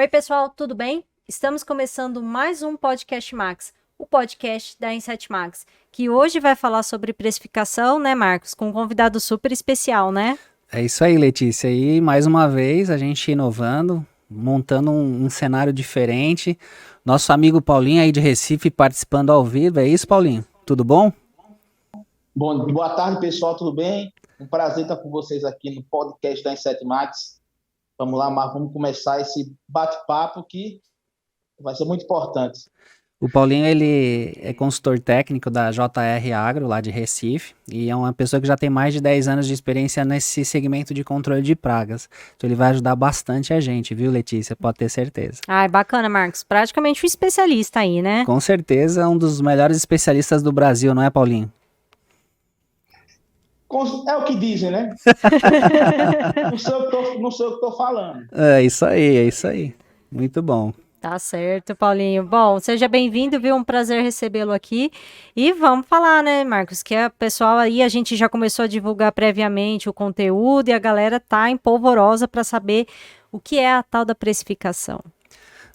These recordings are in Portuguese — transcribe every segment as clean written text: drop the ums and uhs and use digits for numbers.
Oi, pessoal, tudo bem? Estamos começando mais um Podcast Max, o podcast da Insight Max, que hoje vai falar sobre precificação, né, Marcos? Com um convidado super especial, né? É isso aí, Letícia. E mais uma vez a gente inovando, montando um cenário diferente. Nosso amigo Paulinho aí de Recife participando ao vivo. É isso, Paulinho? Tudo bom? Bom, boa tarde, pessoal, tudo bem? Um prazer estar com vocês aqui no podcast da Insight Max. Vamos lá, Marcos, vamos começar esse bate-papo que vai ser muito importante. O Paulinho, ele é consultor técnico da JR Agro, lá de Recife, e é uma pessoa que já tem mais de 10 anos de experiência nesse segmento de controle de pragas. Então ele vai ajudar bastante a gente, viu, Letícia? Pode ter certeza. Ai, bacana, Marcos. Praticamente um especialista aí, né? Com certeza, um dos melhores especialistas do Brasil, não é, Paulinho? É o que dizem, né? Não sei o que estou falando. É isso aí, é isso aí. Muito bom. Tá certo, Paulinho. Bom, seja bem-vindo, viu? Um prazer recebê-lo aqui. E vamos falar, né, Marcos, que a pessoal aí, a gente já começou a divulgar previamente o conteúdo e a galera tá empolvorosa para saber o que é a tal da precificação.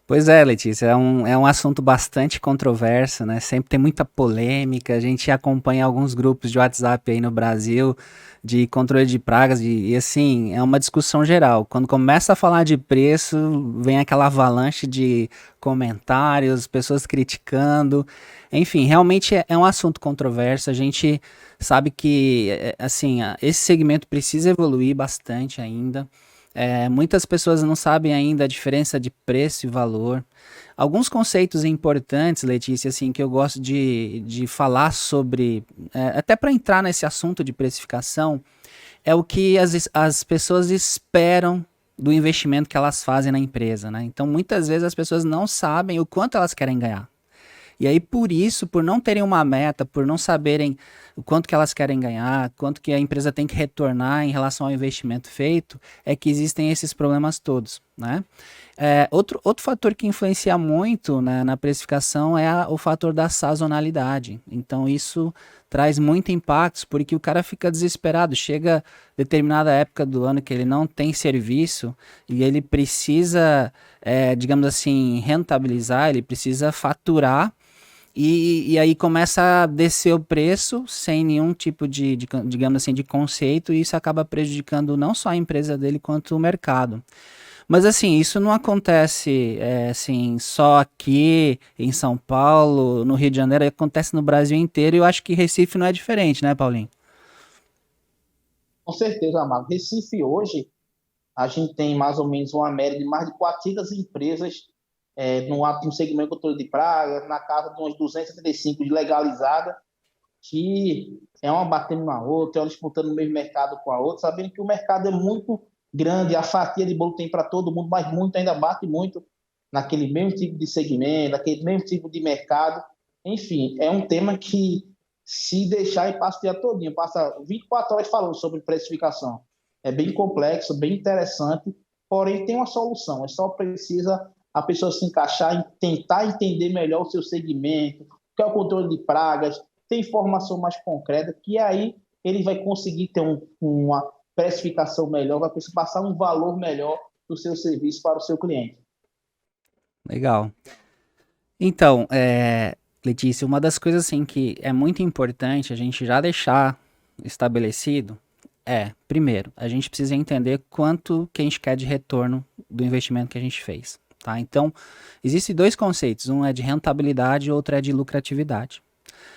Pois é, Letícia, é um assunto bastante controverso, né? Sempre tem muita polêmica. A gente acompanha alguns grupos de WhatsApp aí no Brasil de controle de pragas e assim, é uma discussão geral. Quando começa a falar de preço, vem aquela avalanche de comentários, pessoas criticando. Enfim, realmente é um assunto controverso. A gente sabe que, assim, esse segmento precisa evoluir bastante ainda. Muitas pessoas não sabem ainda a diferença de preço e valor. Alguns conceitos importantes, Letícia, assim, que eu gosto de falar sobre, até para entrar nesse assunto de precificação, é o que as pessoas esperam do investimento que elas fazem na empresa, né? Então, muitas vezes as pessoas não sabem o quanto elas querem ganhar. E aí, por isso, por não terem uma meta, por não saberem o quanto que elas querem ganhar, quanto que a empresa tem que retornar em relação ao investimento feito, é que existem esses problemas todos, né? Outro fator que influencia muito, né, na precificação é o fator da sazonalidade. Então, isso traz muito impactos, porque o cara fica desesperado. Chega determinada época do ano que ele não tem serviço e ele precisa, digamos assim, rentabilizar, ele precisa faturar. E aí começa a descer o preço sem nenhum tipo digamos assim, de conceito, e isso acaba prejudicando não só a empresa dele quanto o mercado. Mas assim, isso não acontece assim, só aqui em São Paulo, no Rio de Janeiro, acontece no Brasil inteiro, e eu acho que Recife não é diferente, né, Paulinho? Com certeza, Marcos. Recife hoje, a gente tem mais ou menos uma média de mais de 400 empresas no segmento de controle de pragas, na casa de umas 275 legalizadas, que é uma batendo na outra, é uma disputando o mesmo mercado com a outra, sabendo que o mercado é muito grande, a fatia de bolo tem para todo mundo, mas muito ainda bate muito naquele mesmo tipo de segmento, naquele mesmo tipo de mercado. Enfim, é um tema que, se deixar, e passa o dia todinho, passa 24 horas falando sobre precificação. É bem complexo, bem interessante, porém tem uma solução, é só precisa a pessoa se encaixar e tentar entender melhor o seu segmento, o que é o controle de pragas, ter informação mais concreta, que aí ele vai conseguir ter uma precificação melhor, vai conseguir passar um valor melhor do seu serviço para o seu cliente. Legal. Então, Letícia, uma das coisas assim que é muito importante a gente já deixar estabelecido primeiro, a gente precisa entender quanto que a gente quer de retorno do investimento que a gente fez, tá? Então, existem dois conceitos, um é de rentabilidade e outro é de lucratividade.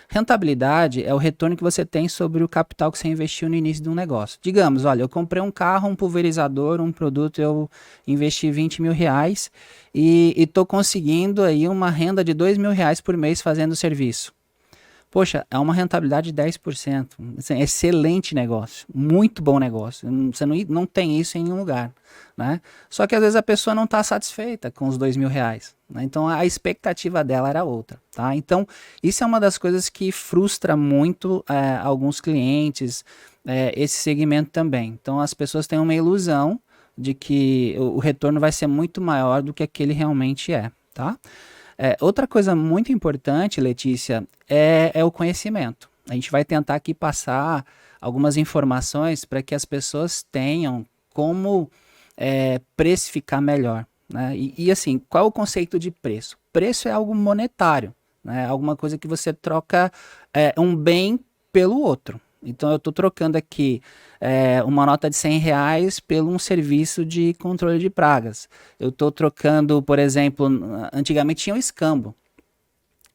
Rentabilidade é o retorno que você tem sobre o capital que você investiu no início de um negócio. Digamos, olha, eu comprei um carro, um pulverizador, um produto, eu investi 20 mil reais e estou conseguindo aí uma renda de 2 mil reais por mês fazendo o serviço. Poxa, é uma rentabilidade de 10%. Assim, excelente negócio, muito bom negócio. Você não tem isso em nenhum lugar, né? Só que às vezes a pessoa não está satisfeita com os 2 mil reais, né? Então a expectativa dela era outra, tá? Então isso é uma das coisas que frustra muito alguns clientes, esse segmento também. Então as pessoas têm uma ilusão de que o retorno vai ser muito maior do que aquele realmente é, tá? Outra coisa muito importante, Letícia, é o conhecimento. A gente vai tentar aqui passar algumas informações para que as pessoas tenham como precificar melhor, né? E assim, qual é o conceito de preço? Preço é algo monetário, né? Alguma coisa que você troca um bem pelo outro. Então eu estou trocando aqui uma nota de R$ 100 pelo um serviço de controle de pragas. Eu estou trocando, por exemplo, antigamente tinha o escambo.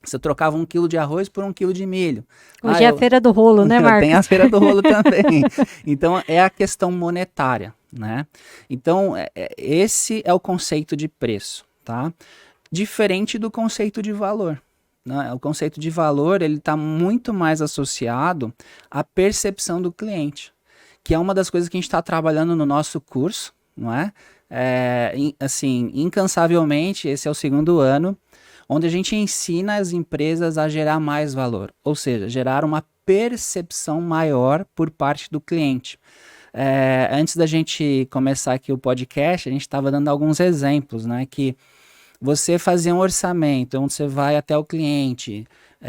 Você trocava 1 quilo de arroz por 1 quilo de milho. Hoje é a feira do rolo, né, Marcos? Tem a feira do rolo também. Então, é a questão monetária, né? Então, esse é o conceito de preço, tá? Diferente do conceito de valor, né? O conceito de valor, ele está muito mais associado à percepção do cliente, que é uma das coisas que a gente está trabalhando no nosso curso, não é? Assim, incansavelmente, esse é o 2º ano, onde a gente ensina as empresas a gerar mais valor, ou seja, gerar uma percepção maior por parte do cliente. Antes da gente começar aqui o podcast, a gente estava dando alguns exemplos, né? Que você fazia um orçamento onde você vai até o cliente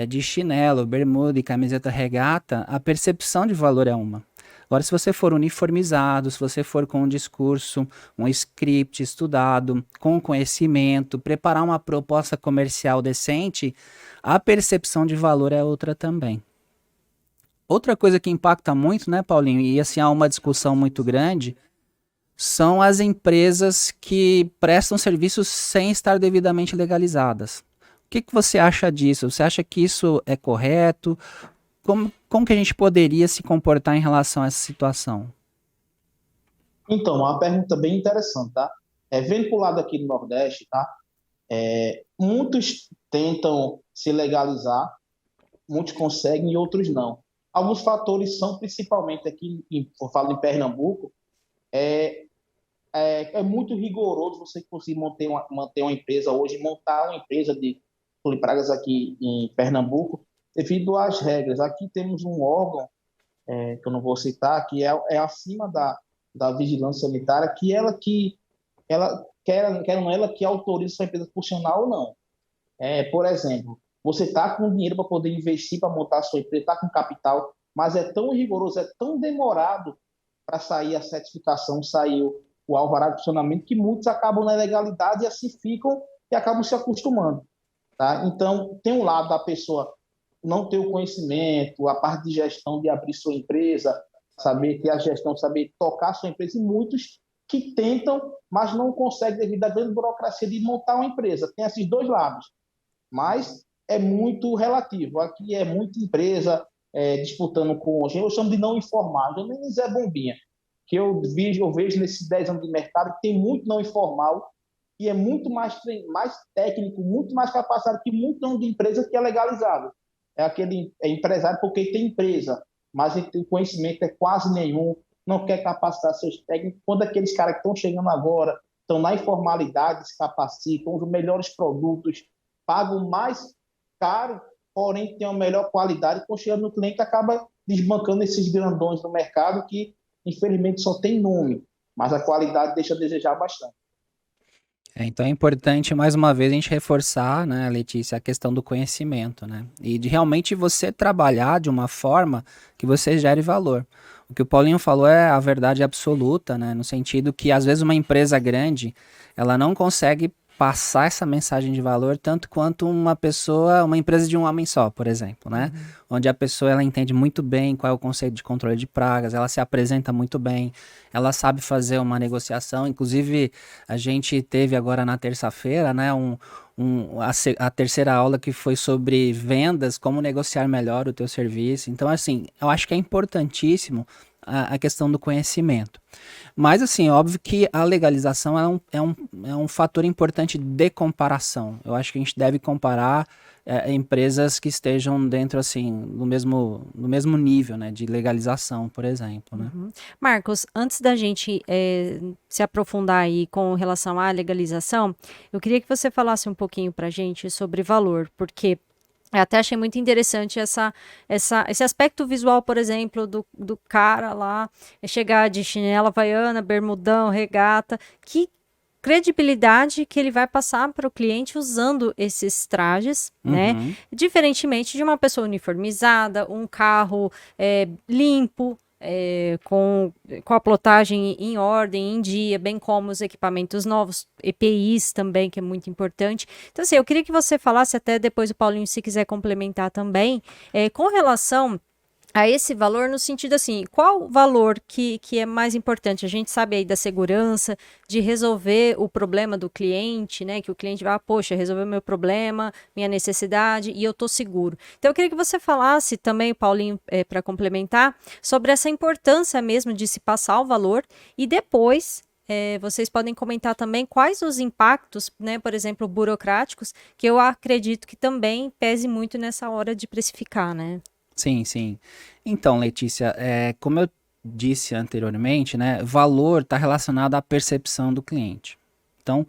de chinelo, bermuda e camiseta regata, a percepção de valor é uma. Agora, se você for uniformizado, se você for com um discurso, um script estudado, com conhecimento, preparar uma proposta comercial decente, a percepção de valor é outra também. Outra coisa que impacta muito, né, Paulinho, e assim há uma discussão muito grande, são as empresas que prestam serviços sem estar devidamente legalizadas. O que você acha disso? Você acha que isso é correto? Como que a gente poderia se comportar em relação a essa situação? Então, uma pergunta bem interessante, tá? Vendo para o lado aqui do Nordeste, tá? Muitos tentam se legalizar, muitos conseguem e outros não. Alguns fatores são, principalmente aqui, eu falo em Pernambuco, é muito rigoroso você conseguir manter uma empresa hoje, montar uma empresa de polipragas aqui em Pernambuco, devido às regras. Aqui temos um órgão, que eu não vou citar, que é acima da vigilância sanitária, ela quer ou não, ela que autoriza sua empresa a funcionar ou não. Por exemplo, você está com dinheiro para poder investir, para montar a sua empresa, está com capital, mas é tão rigoroso, é tão demorado para sair a certificação, sair o alvará de funcionamento, que muitos acabam na ilegalidade e assim ficam e acabam se acostumando. Tá? Então, tem um lado da pessoa não ter o conhecimento, a parte de gestão de abrir sua empresa, saber ter a gestão, saber tocar sua empresa, e muitos que tentam, mas não conseguem devido à grande burocracia de montar uma empresa. Tem esses dois lados, mas é muito relativo. Aqui é muita empresa disputando com... Eu chamo de não informal, eu nem Zé Bombinha, que eu vejo nesses 10 anos de mercado que tem muito não informal e é muito mais técnico, muito mais capacitado que muito não de empresa que é legalizado. É aquele empresário porque tem empresa, mas o conhecimento é quase nenhum, não quer capacitar seus técnicos. Quando aqueles caras que estão chegando agora, estão na informalidade, se capacitam, os melhores produtos, pagam mais caro, porém tem uma melhor qualidade, estão chegando no cliente, acaba desbancando esses grandões no mercado que, infelizmente, só tem nome, mas a qualidade deixa a desejar bastante. Então é importante, mais uma vez, a gente reforçar, né, Letícia, a questão do conhecimento, né? E de realmente você trabalhar de uma forma que você gere valor. O que o Paulinho falou é a verdade absoluta, né? No sentido que, às vezes, uma empresa grande, ela não consegue passar essa mensagem de valor tanto quanto uma empresa de um homem só, por exemplo, né? Onde a pessoa, ela entende muito bem qual é o conceito de controle de pragas, ela se apresenta muito bem, ela sabe fazer uma negociação. Inclusive, a gente teve agora na terça-feira, né, a terceira aula que foi sobre vendas, como negociar melhor o teu serviço. Então, assim, eu acho que é importantíssimo a questão do conhecimento. Mas, assim, óbvio que a legalização é um fator importante de comparação. Eu acho que a gente deve comparar empresas que estejam dentro, assim, no mesmo nível, né, de legalização, por exemplo, né? Marcos, antes da gente se aprofundar aí com relação à legalização, eu queria que você falasse um pouquinho pra gente sobre valor, porque eu até achei muito interessante esse aspecto visual, por exemplo, do cara lá, chegar de chinela havaiana, bermudão, regata. Que credibilidade que ele vai passar para o cliente usando esses trajes, né? Diferentemente de uma pessoa uniformizada, um carro limpo, com a plotagem em ordem, em dia, bem como os equipamentos novos, EPIs também, que é muito importante. Então, assim, eu queria que você falasse, até depois o Paulinho, se quiser complementar também, com relação a esse valor, no sentido assim, qual valor que é mais importante? A gente sabe aí da segurança, de resolver o problema do cliente, né? Que o cliente vai, poxa, resolveu meu problema, minha necessidade, e eu tô seguro. Então, eu queria que você falasse também, Paulinho, para complementar, sobre essa importância mesmo de se passar o valor, e depois vocês podem comentar também quais os impactos, né, por exemplo, burocráticos, que eu acredito que também pese muito nessa hora de precificar, né? Sim, sim. Então, Letícia, como eu disse anteriormente, né, valor está relacionado à percepção do cliente. Então,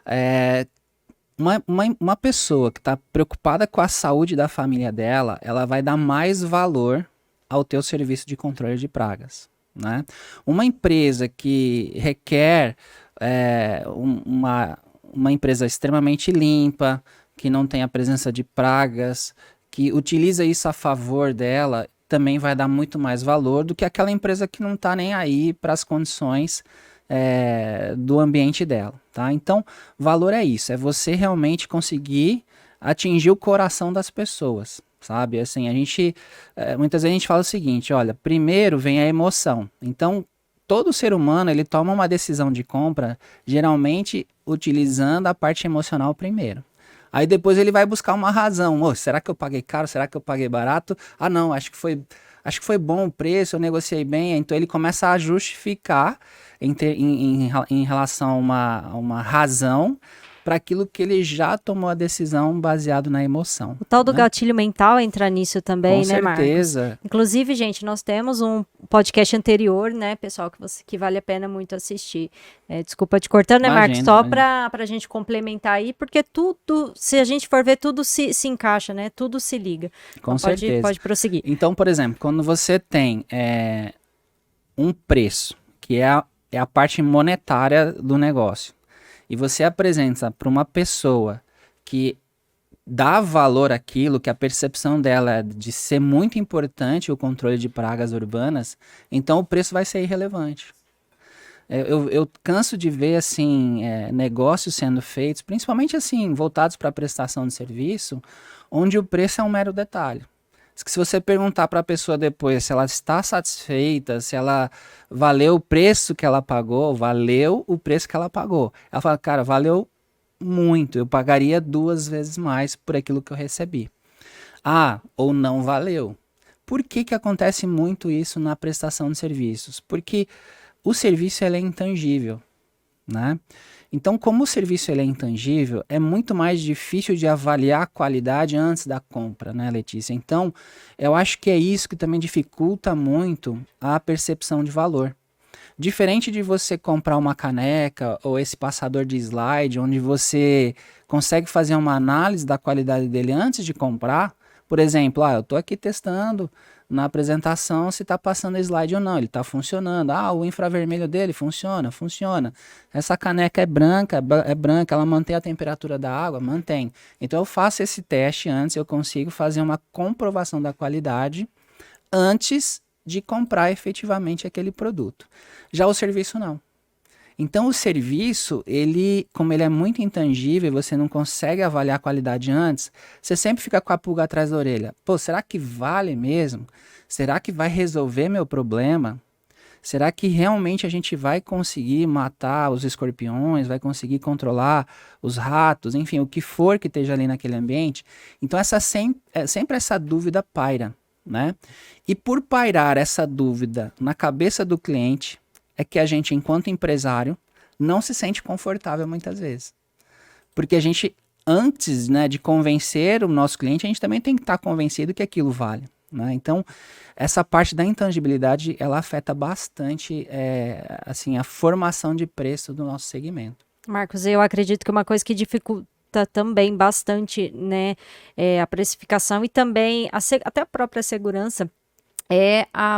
é, uma pessoa que está preocupada com a saúde da família dela, ela vai dar mais valor ao teu serviço de controle de pragas, né? Uma empresa que requer uma empresa extremamente limpa, que não tem a presença de pragas, que utiliza isso a favor dela, também vai dar muito mais valor do que aquela empresa que não está nem aí para as condições do ambiente dela, tá? Então, valor é isso, é você realmente conseguir atingir o coração das pessoas, sabe? Assim, muitas vezes a gente fala o seguinte, olha, primeiro vem a emoção. Então, todo ser humano, ele toma uma decisão de compra, geralmente utilizando a parte emocional primeiro. Aí depois ele vai buscar uma razão. Oh, será que eu paguei caro? Será que eu paguei barato? Ah, não, acho que foi bom o preço, eu negociei bem. Então ele começa a justificar em relação a uma razão para aquilo que ele já tomou a decisão baseado na emoção. O tal do né? gatilho mental entra nisso também, Com né, Marcos? certeza. Inclusive, gente, nós temos um podcast anterior, né, pessoal, que vale a pena muito assistir. Desculpa te cortando, né, Marcos? Imagina, Só imagina. para a gente complementar aí, porque tudo, se a gente for ver, tudo se encaixa, né? Tudo se liga. Com Então, certeza. pode prosseguir. Então, por exemplo, quando você tem um preço, que é a parte monetária do negócio, e você apresenta para uma pessoa que dá valor àquilo, que a percepção dela é de ser muito importante o controle de pragas urbanas, então o preço vai ser irrelevante. Eu canso de ver assim negócios sendo feitos, principalmente assim voltados para a prestação de serviço, onde o preço é um mero detalhe. Se você perguntar para a pessoa depois se ela está satisfeita, se ela valeu o preço que ela pagou, valeu o preço que ela pagou. Ela fala, cara, valeu muito, eu pagaria 2 vezes mais por aquilo que eu recebi. Ah, ou não valeu. Por que que acontece muito isso na prestação de serviços? Porque o serviço ele é intangível, né? Então, como o serviço ele é intangível, é muito mais difícil de avaliar a qualidade antes da compra, né, Letícia? Então, eu acho que é isso que também dificulta muito a percepção de valor. Diferente de você comprar uma caneca ou esse passador de slide, onde você consegue fazer uma análise da qualidade dele antes de comprar. Por exemplo, eu estou aqui testando na apresentação se está passando slide ou não, ele está funcionando. O infravermelho dele funciona, funciona. Essa caneca é branca, ela mantém a temperatura da água? Mantém. Então eu faço esse teste antes, eu consigo fazer uma comprovação da qualidade antes de comprar efetivamente aquele produto. Já o serviço não. Então o serviço, como ele é muito intangível, você não consegue avaliar a qualidade antes, você sempre fica com a pulga atrás da orelha. Pô, será que vale mesmo? Será que vai resolver meu problema? Será que realmente a gente vai conseguir matar os escorpiões, vai conseguir controlar os ratos, enfim, o que for que esteja ali naquele ambiente? Então sempre essa dúvida paira, né? E por pairar essa dúvida na cabeça do cliente, é que a gente, enquanto empresário, não se sente confortável muitas vezes. Porque a gente, antes, né, de convencer o nosso cliente, a gente também tem que estar convencido que aquilo vale. Né? Então, essa parte da intangibilidade, ela afeta bastante assim, a formação de preço do nosso segmento. Marcos, eu acredito que uma coisa que dificulta também bastante, né, a precificação e também até a própria segurança,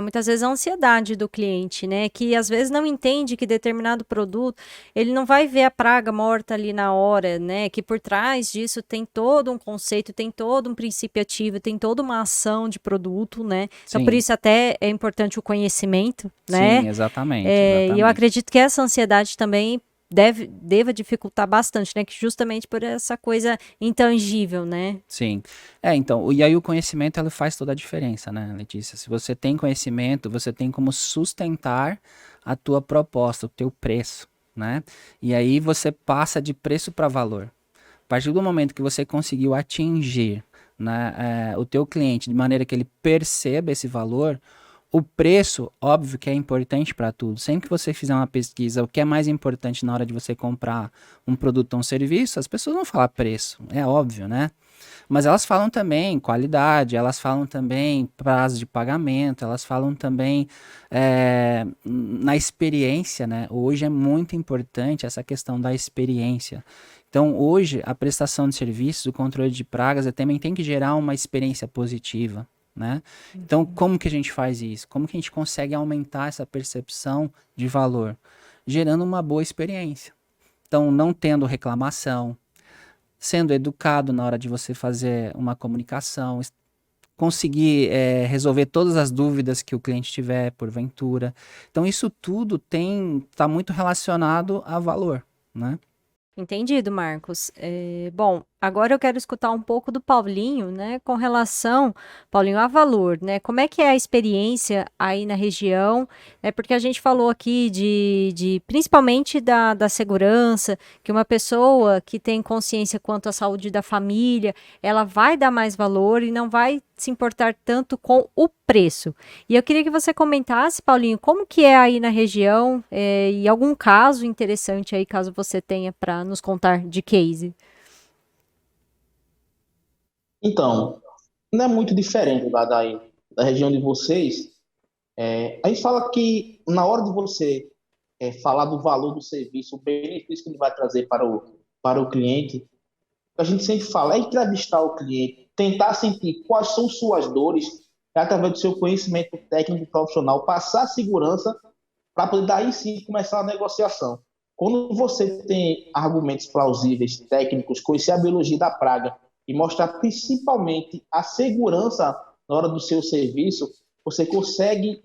muitas vezes a ansiedade do cliente, né? Que às vezes não entende que determinado produto, ele não vai ver a praga morta ali na hora, né? Que por trás disso tem todo um conceito, tem todo um princípio ativo, tem toda uma ação de produto, né? Então, por Sim, isso até é importante o conhecimento, né? sim, exatamente, E eu exatamente. acredito que essa ansiedade também deva dificultar bastante, né? Que justamente por essa coisa intangível, né? Sim. Então, e aí o conhecimento ele faz toda a diferença, né, Letícia? Se você tem conhecimento, você tem como sustentar a tua proposta, o teu preço, né? E aí você passa de preço para valor. A partir do momento que você conseguiu atingir, né, o teu cliente de maneira que ele perceba esse valor, o preço, óbvio que é importante para tudo. Sempre que você fizer uma pesquisa, o que é mais importante na hora de você comprar um produto ou um serviço, as pessoas vão falar preço, é óbvio, né? Mas elas falam também qualidade, elas falam também prazo de pagamento, elas falam também na experiência, né? Hoje é muito importante essa questão da experiência. Então, hoje, a prestação de serviços, o controle de pragas, também tem que gerar uma experiência positiva, né? Então, como que a gente faz isso? Como que a gente consegue aumentar essa percepção de valor? Gerando uma boa experiência. Então, não tendo reclamação, sendo educado na hora de você fazer uma comunicação, conseguir resolver todas as dúvidas que o cliente tiver, porventura. Então, isso tudo está muito relacionado a valor, né? Entendido, Marcos. Bom, agora eu quero escutar um pouco do Paulinho, né, com relação, Paulinho, a valor, né? Como é que é a experiência aí na região? É porque a gente falou aqui principalmente da segurança, que uma pessoa que tem consciência quanto à saúde da família, ela vai dar mais valor e não vai se importar tanto com o preço. E eu queria que você comentasse, Paulinho, como que é aí na região, e algum caso interessante aí, caso você tenha para nos contar de case. Então, não é muito diferente da região de vocês. A gente fala que na hora de você falar do valor do serviço, o benefício que ele vai trazer para o cliente, a gente sempre fala é entrevistar o cliente, tentar sentir quais são suas dores, através do seu conhecimento técnico e profissional, passar segurança para poder daí sim começar a negociação. Quando você tem argumentos plausíveis, técnicos, conhecer a biologia da praga e mostrar principalmente a segurança na hora do seu serviço, você consegue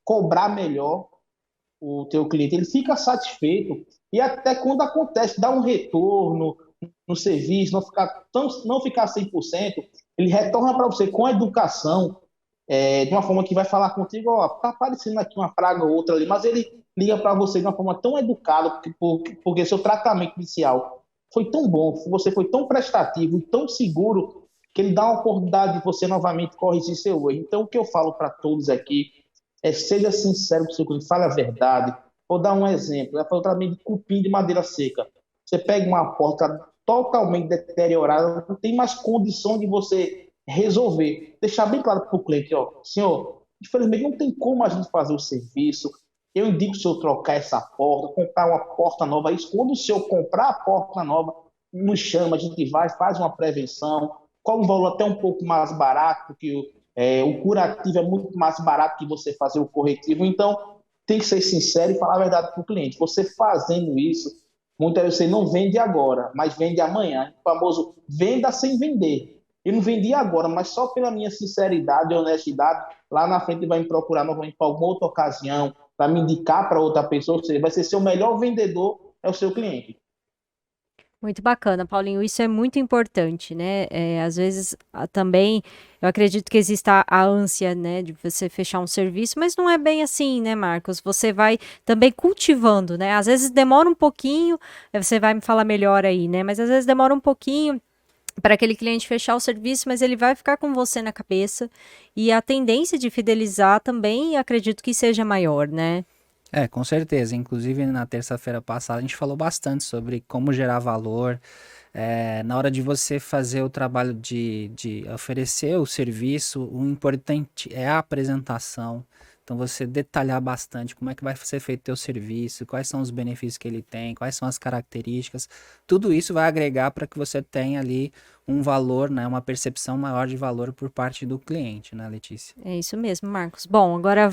cobrar melhor o teu cliente. Ele fica satisfeito e até quando acontece, dá um retorno no serviço, não ficar 100%, ele retorna para você com a educação, de uma forma que vai falar contigo, ó, tá aparecendo aqui uma praga ou outra ali, mas ele liga para você de uma forma tão educada, porque seu tratamento inicial foi tão bom, você foi tão prestativo e tão seguro, que ele dá uma oportunidade de você novamente corrigir seu erro. Então, o que eu falo para todos aqui seja sincero com o seu cliente, fale a verdade. Vou dar um exemplo, eu falo também de cupim de madeira seca. Você pega uma porta totalmente deteriorada, não tem mais condição de você resolver. Deixar bem claro para o cliente, ó, senhor, infelizmente não tem como a gente fazer o serviço. Eu indico o senhor trocar essa porta, comprar uma porta nova. Isso, quando o senhor comprar a porta nova, nos chama, a gente vai, faz uma prevenção, com um valor até um pouco mais barato, porque o curativo é muito mais barato que você fazer o corretivo. Então, tem que ser sincero e falar a verdade para o cliente. Você fazendo isso, muitas vezes você não vende agora, mas vende amanhã. O famoso venda sem vender. Eu não vendi agora, mas só pela minha sinceridade e honestidade, lá na frente ele vai me procurar novamente para alguma outra ocasião, para me indicar para outra pessoa. Ou seja, vai ser seu melhor vendedor, é o seu cliente. Muito bacana, Paulinho. Isso é muito importante, né? Às vezes também eu acredito que exista a ânsia, né, de você fechar um serviço, mas não é bem assim, né, Marcos? Você vai também cultivando, né? Às vezes demora um pouquinho, você vai me falar melhor aí, né? Mas às vezes demora um pouquinho para aquele cliente fechar o serviço, mas ele vai ficar com você na cabeça e a tendência de fidelizar também acredito que seja maior, né? Com certeza. Inclusive, na terça-feira passada, a gente falou bastante sobre como gerar valor. Na hora de você fazer o trabalho de oferecer o serviço, o importante é a apresentação. Então, você detalhar bastante como é que vai ser feito o teu serviço, quais são os benefícios que ele tem, quais são as características. Tudo isso vai agregar para que você tenha ali um valor, né, uma percepção maior de valor por parte do cliente, né, Letícia? É isso mesmo, Marcos. Bom, agora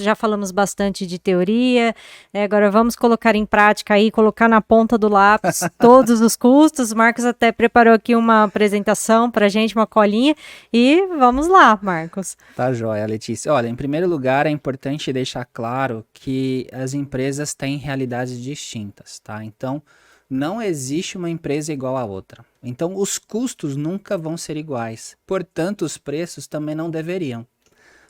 já falamos bastante de teoria, né, agora vamos colocar em prática aí, colocar na ponta do lápis todos os custos. O Marcos até preparou aqui uma apresentação para a gente, uma colinha, e vamos lá, Marcos. Tá joia, Letícia. Olha, em primeiro lugar, é importante deixar claro que as empresas têm realidades distintas, tá? Então, não existe uma empresa igual à outra. Então, os custos nunca vão ser iguais. Portanto, os preços também não deveriam.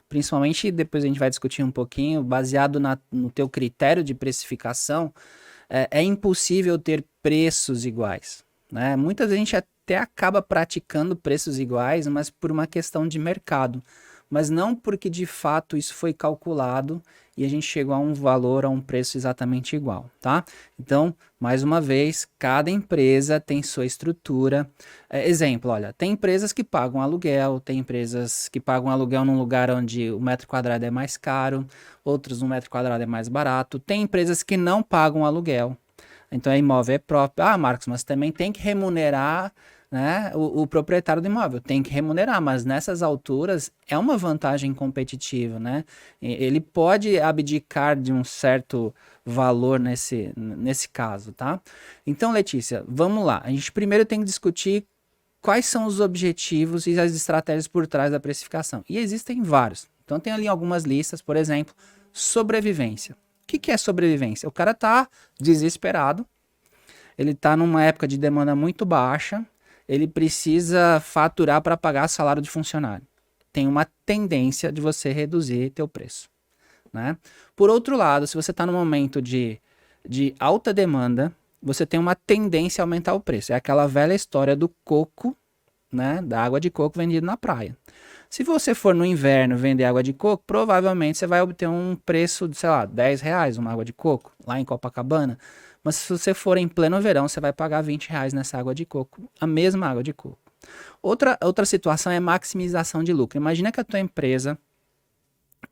Principalmente, depois a gente vai discutir um pouquinho, baseado no teu critério de precificação, é impossível ter preços iguais, né? Muitas vezes a gente até acaba praticando preços iguais, mas por uma questão de mercado. Mas não porque de fato isso foi calculado e a gente chegou a um valor, a um preço exatamente igual, tá? Então, mais uma vez, cada empresa tem sua estrutura. Exemplo, olha, tem empresas que pagam aluguel, tem empresas que pagam aluguel num lugar onde o metro quadrado é mais caro, outros um metro quadrado é mais barato. Tem empresas que não pagam aluguel, então é imóvel é próprio. Ah, Marcos, mas também tem que remunerar, né, o proprietário do imóvel, tem que remunerar, mas nessas alturas é uma vantagem competitiva, né? Ele pode abdicar de um certo valor nesse caso, tá? Então, Letícia, vamos lá. A gente primeiro tem que discutir quais são os objetivos e as estratégias por trás da precificação. E existem vários. Então, tem ali algumas listas, por exemplo, sobrevivência. O que é sobrevivência? O cara tá desesperado, ele tá numa época de demanda muito baixa, ele precisa faturar para pagar salário de funcionário. Tem uma tendência de você reduzir teu preço, né? Por outro lado, se você está no momento de alta demanda, você tem uma tendência a aumentar o preço. É aquela velha história do coco, né? Da água de coco vendida na praia. Se você for no inverno vender água de coco, provavelmente você vai obter um preço de, sei lá, R$10 uma água de coco, lá em Copacabana. Mas se você for em pleno verão, você vai pagar R$20 nessa água de coco, a mesma água de coco. Outra situação é maximização de lucro. Imagina que a tua empresa,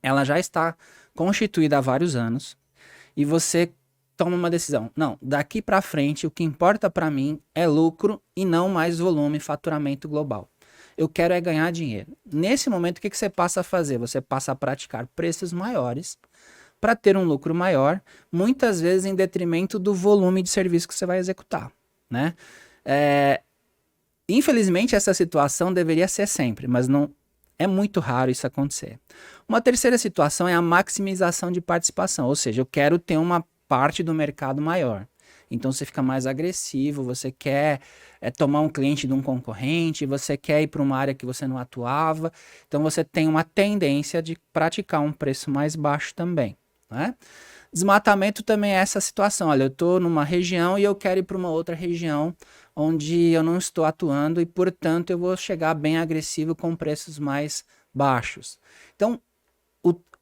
ela já está constituída há vários anos e você toma uma decisão. Não, daqui para frente o que importa para mim é lucro e não mais volume, faturamento global. Eu quero é ganhar dinheiro. Nesse momento, o que você passa a fazer? Você passa a praticar preços maiores para ter um lucro maior, muitas vezes em detrimento do volume de serviço que você vai executar, né? Infelizmente, essa situação deveria ser sempre, mas não é muito raro isso acontecer. Uma terceira situação é a maximização de participação, ou seja, eu quero ter uma parte do mercado maior. Então você fica mais agressivo, você quer tomar um cliente de um concorrente, você quer ir para uma área que você não atuava, então você tem uma tendência de praticar um preço mais baixo também, né? Desmatamento também é essa situação. Olha, eu estou numa região e eu quero ir para uma outra região onde eu não estou atuando e, portanto, eu vou chegar bem agressivo com preços mais baixos. Então,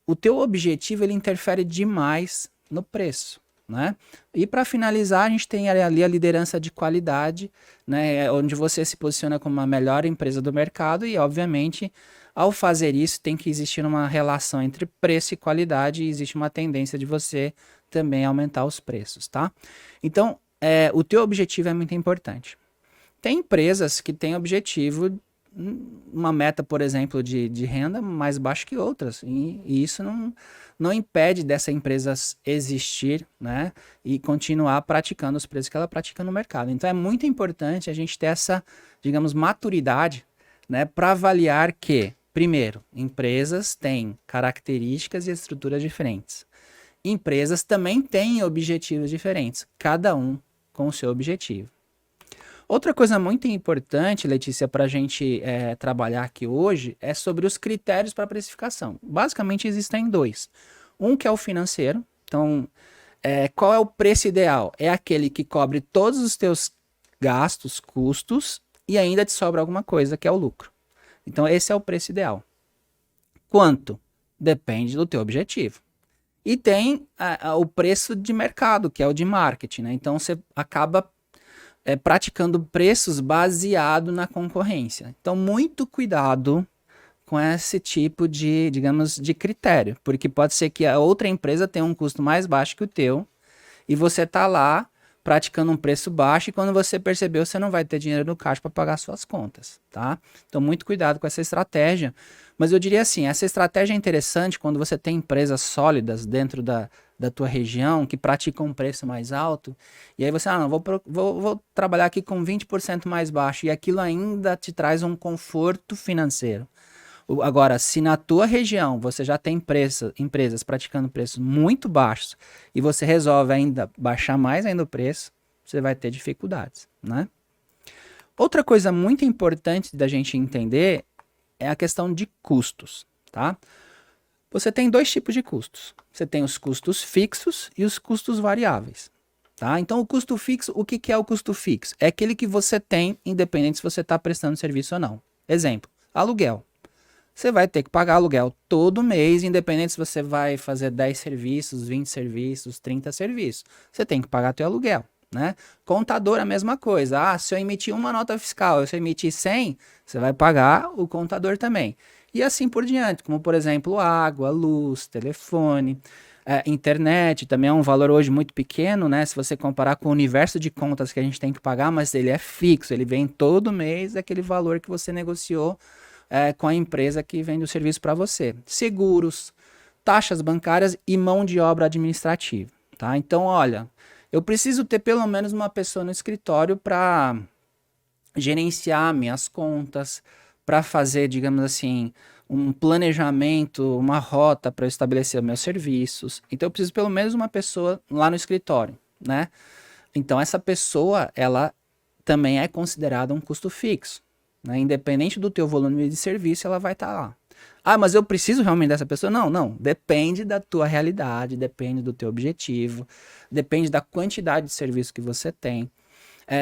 o teu objetivo ele interfere demais no preço, né? E para finalizar, a gente tem ali a liderança de qualidade, né, onde você se posiciona como a melhor empresa do mercado e, obviamente, ao fazer isso, tem que existir uma relação entre preço e qualidade e existe uma tendência de você também aumentar os preços, tá? Então, o teu objetivo é muito importante. Tem empresas que têm objetivo, uma meta, por exemplo, de renda mais baixa que outras, e isso não impede dessa empresa existir, né, e continuar praticando os preços que ela pratica no mercado. Então, é muito importante a gente ter essa, digamos, maturidade, né, para avaliar que, primeiro, empresas têm características e estruturas diferentes. Empresas também têm objetivos diferentes, cada um com o seu objetivo. Outra coisa muito importante, Letícia, para a gente trabalhar aqui hoje é sobre os critérios para precificação. Basicamente existem dois. Um que é o financeiro. Então, qual é o preço ideal? É aquele que cobre todos os teus gastos, custos e ainda te sobra alguma coisa, que é o lucro. Então, esse é o preço ideal. Quanto? Depende do teu objetivo. E tem o preço de mercado, que é o de marketing, né? Então, você acaba praticando preços baseado na concorrência. Então, muito cuidado com esse tipo de, digamos, de critério, porque pode ser que a outra empresa tenha um custo mais baixo que o teu e você tá lá praticando um preço baixo, e quando você percebeu, você não vai ter dinheiro no caixa para pagar suas contas, tá? Então, muito cuidado com essa estratégia. Mas eu diria assim, essa estratégia é interessante quando você tem empresas sólidas dentro da tua região, que praticam um preço mais alto, e aí você, não, vou trabalhar aqui com 20% mais baixo, e aquilo ainda te traz um conforto financeiro. Agora, se na tua região você já tem empresas praticando preços muito baixos e você resolve ainda baixar mais ainda o preço, você vai ter dificuldades, né? Outra coisa muito importante da gente entender é a questão de custos, tá? Você tem dois tipos de custos. Você tem os custos fixos e os custos variáveis, tá? Então, o custo fixo, o que é o custo fixo? É aquele que você tem, independente se você está prestando serviço ou não. Exemplo, aluguel. Você vai ter que pagar aluguel todo mês, independente se você vai fazer 10 serviços, 20 serviços, 30 serviços. Você tem que pagar teu aluguel, né? Contador, a mesma coisa. Se eu emitir uma nota fiscal, se eu emitir 100, você vai pagar o contador também. E assim por diante, como por exemplo, água, luz, telefone, internet, também é um valor hoje muito pequeno, né? Se você comparar com o universo de contas que a gente tem que pagar, mas ele é fixo, ele vem todo mês, aquele valor que você negociou com a empresa que vende o serviço para você. Seguros, taxas bancárias e mão de obra administrativa, tá? Então, olha, eu preciso ter pelo menos uma pessoa no escritório para gerenciar minhas contas, para fazer, digamos assim, um planejamento, uma rota para eu estabelecer meus serviços. Então, eu preciso pelo menos uma pessoa lá no escritório, né? Então, essa pessoa, ela também é considerada um custo fixo. Né? Independente do teu volume de serviço, ela vai estar lá. Mas eu preciso realmente dessa pessoa? Não. Depende da tua realidade, depende do teu objetivo, depende da quantidade de serviço que você tem.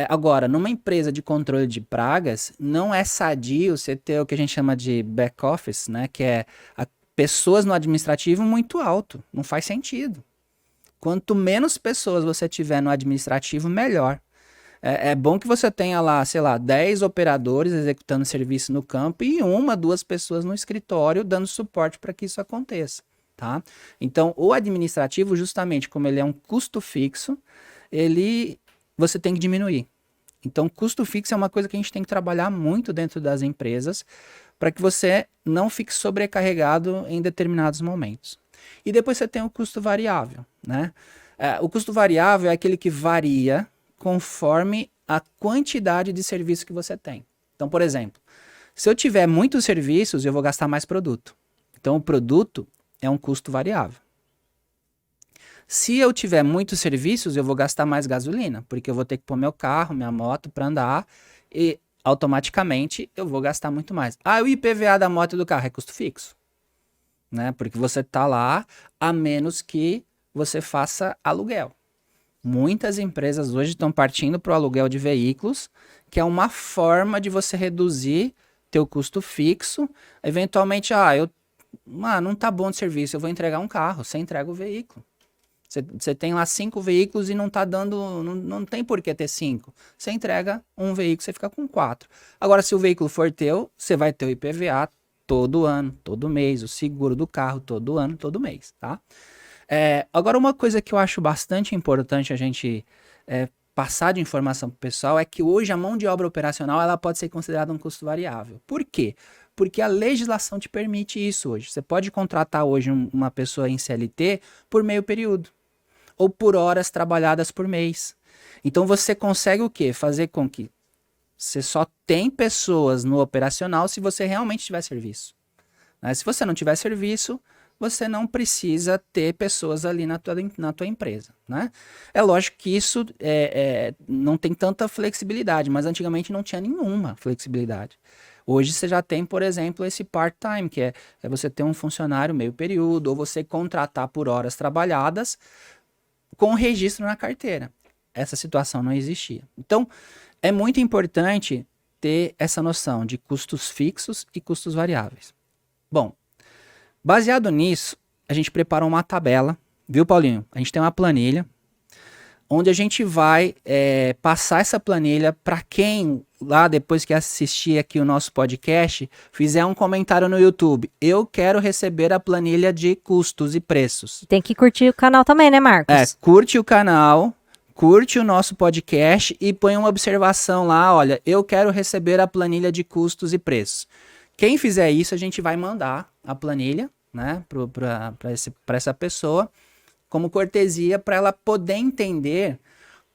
Agora, numa empresa de controle de pragas, não é sadio você ter o que a gente chama de back office, né? Que é pessoas no administrativo muito alto. Não faz sentido. Quanto menos pessoas você tiver no administrativo, melhor. É bom que você tenha lá, sei lá, 10 operadores executando serviço no campo e 1, 2 pessoas no escritório dando suporte para que isso aconteça, tá? Então, o administrativo, justamente como ele é um custo fixo, você tem que diminuir. Então, custo fixo é uma coisa que a gente tem que trabalhar muito dentro das empresas para que você não fique sobrecarregado em determinados momentos. E depois você tem o custo variável, né? O custo variável é aquele que varia conforme a quantidade de serviço que você tem. Então, por exemplo, se eu tiver muitos serviços, eu vou gastar mais produto. Então, o produto é um custo variável. Se eu tiver muitos serviços, eu vou gastar mais gasolina, porque eu vou ter que pôr meu carro, minha moto para andar e automaticamente eu vou gastar muito mais. O IPVA da moto e do carro é custo fixo, né? Porque você está lá a menos que você faça aluguel. Muitas empresas hoje estão partindo para o aluguel de veículos, que é uma forma de você reduzir teu custo fixo. Eventualmente, não tá bom de serviço, eu vou entregar um carro, você entrega o veículo. Você tem lá 5 veículos e não tá dando, não tem por que ter 5. Você entrega um veículo, você fica com 4. Agora, se o veículo for teu, você vai ter o IPVA todo ano, todo mês, o seguro do carro todo ano, todo mês, tá? Agora, uma coisa que eu acho bastante importante a gente passar de informação para o pessoal é que hoje a mão de obra operacional ela pode ser considerada um custo variável. Por quê? Porque a legislação te permite isso hoje. Você pode contratar hoje uma pessoa em CLT por meio período ou por horas trabalhadas por mês. Então você consegue o quê? Fazer com que você só tem pessoas no operacional se você realmente tiver serviço. Né? Se você não tiver serviço, você não precisa ter pessoas ali na tua empresa, né? É lógico que isso não tem tanta flexibilidade, mas antigamente não tinha nenhuma flexibilidade. Hoje você já tem, por exemplo, esse part-time, que é você ter um funcionário meio período, ou você contratar por horas trabalhadas com registro na carteira. Essa situação não existia. Então, é muito importante ter essa noção de custos fixos e custos variáveis. Bom, baseado nisso, a gente preparou uma tabela, viu, Paulinho? A gente tem uma planilha, onde a gente vai passar essa planilha para quem, lá depois que assistir aqui o nosso podcast, fizer um comentário no YouTube. Eu quero receber a planilha de custos e preços. Tem que curtir o canal também, né, Marcos? Curte o canal, curte o nosso podcast e põe uma observação lá, olha, eu quero receber a planilha de custos e preços. Quem fizer isso, a gente vai mandar a planilha, né, para essa pessoa, como cortesia, para ela poder entender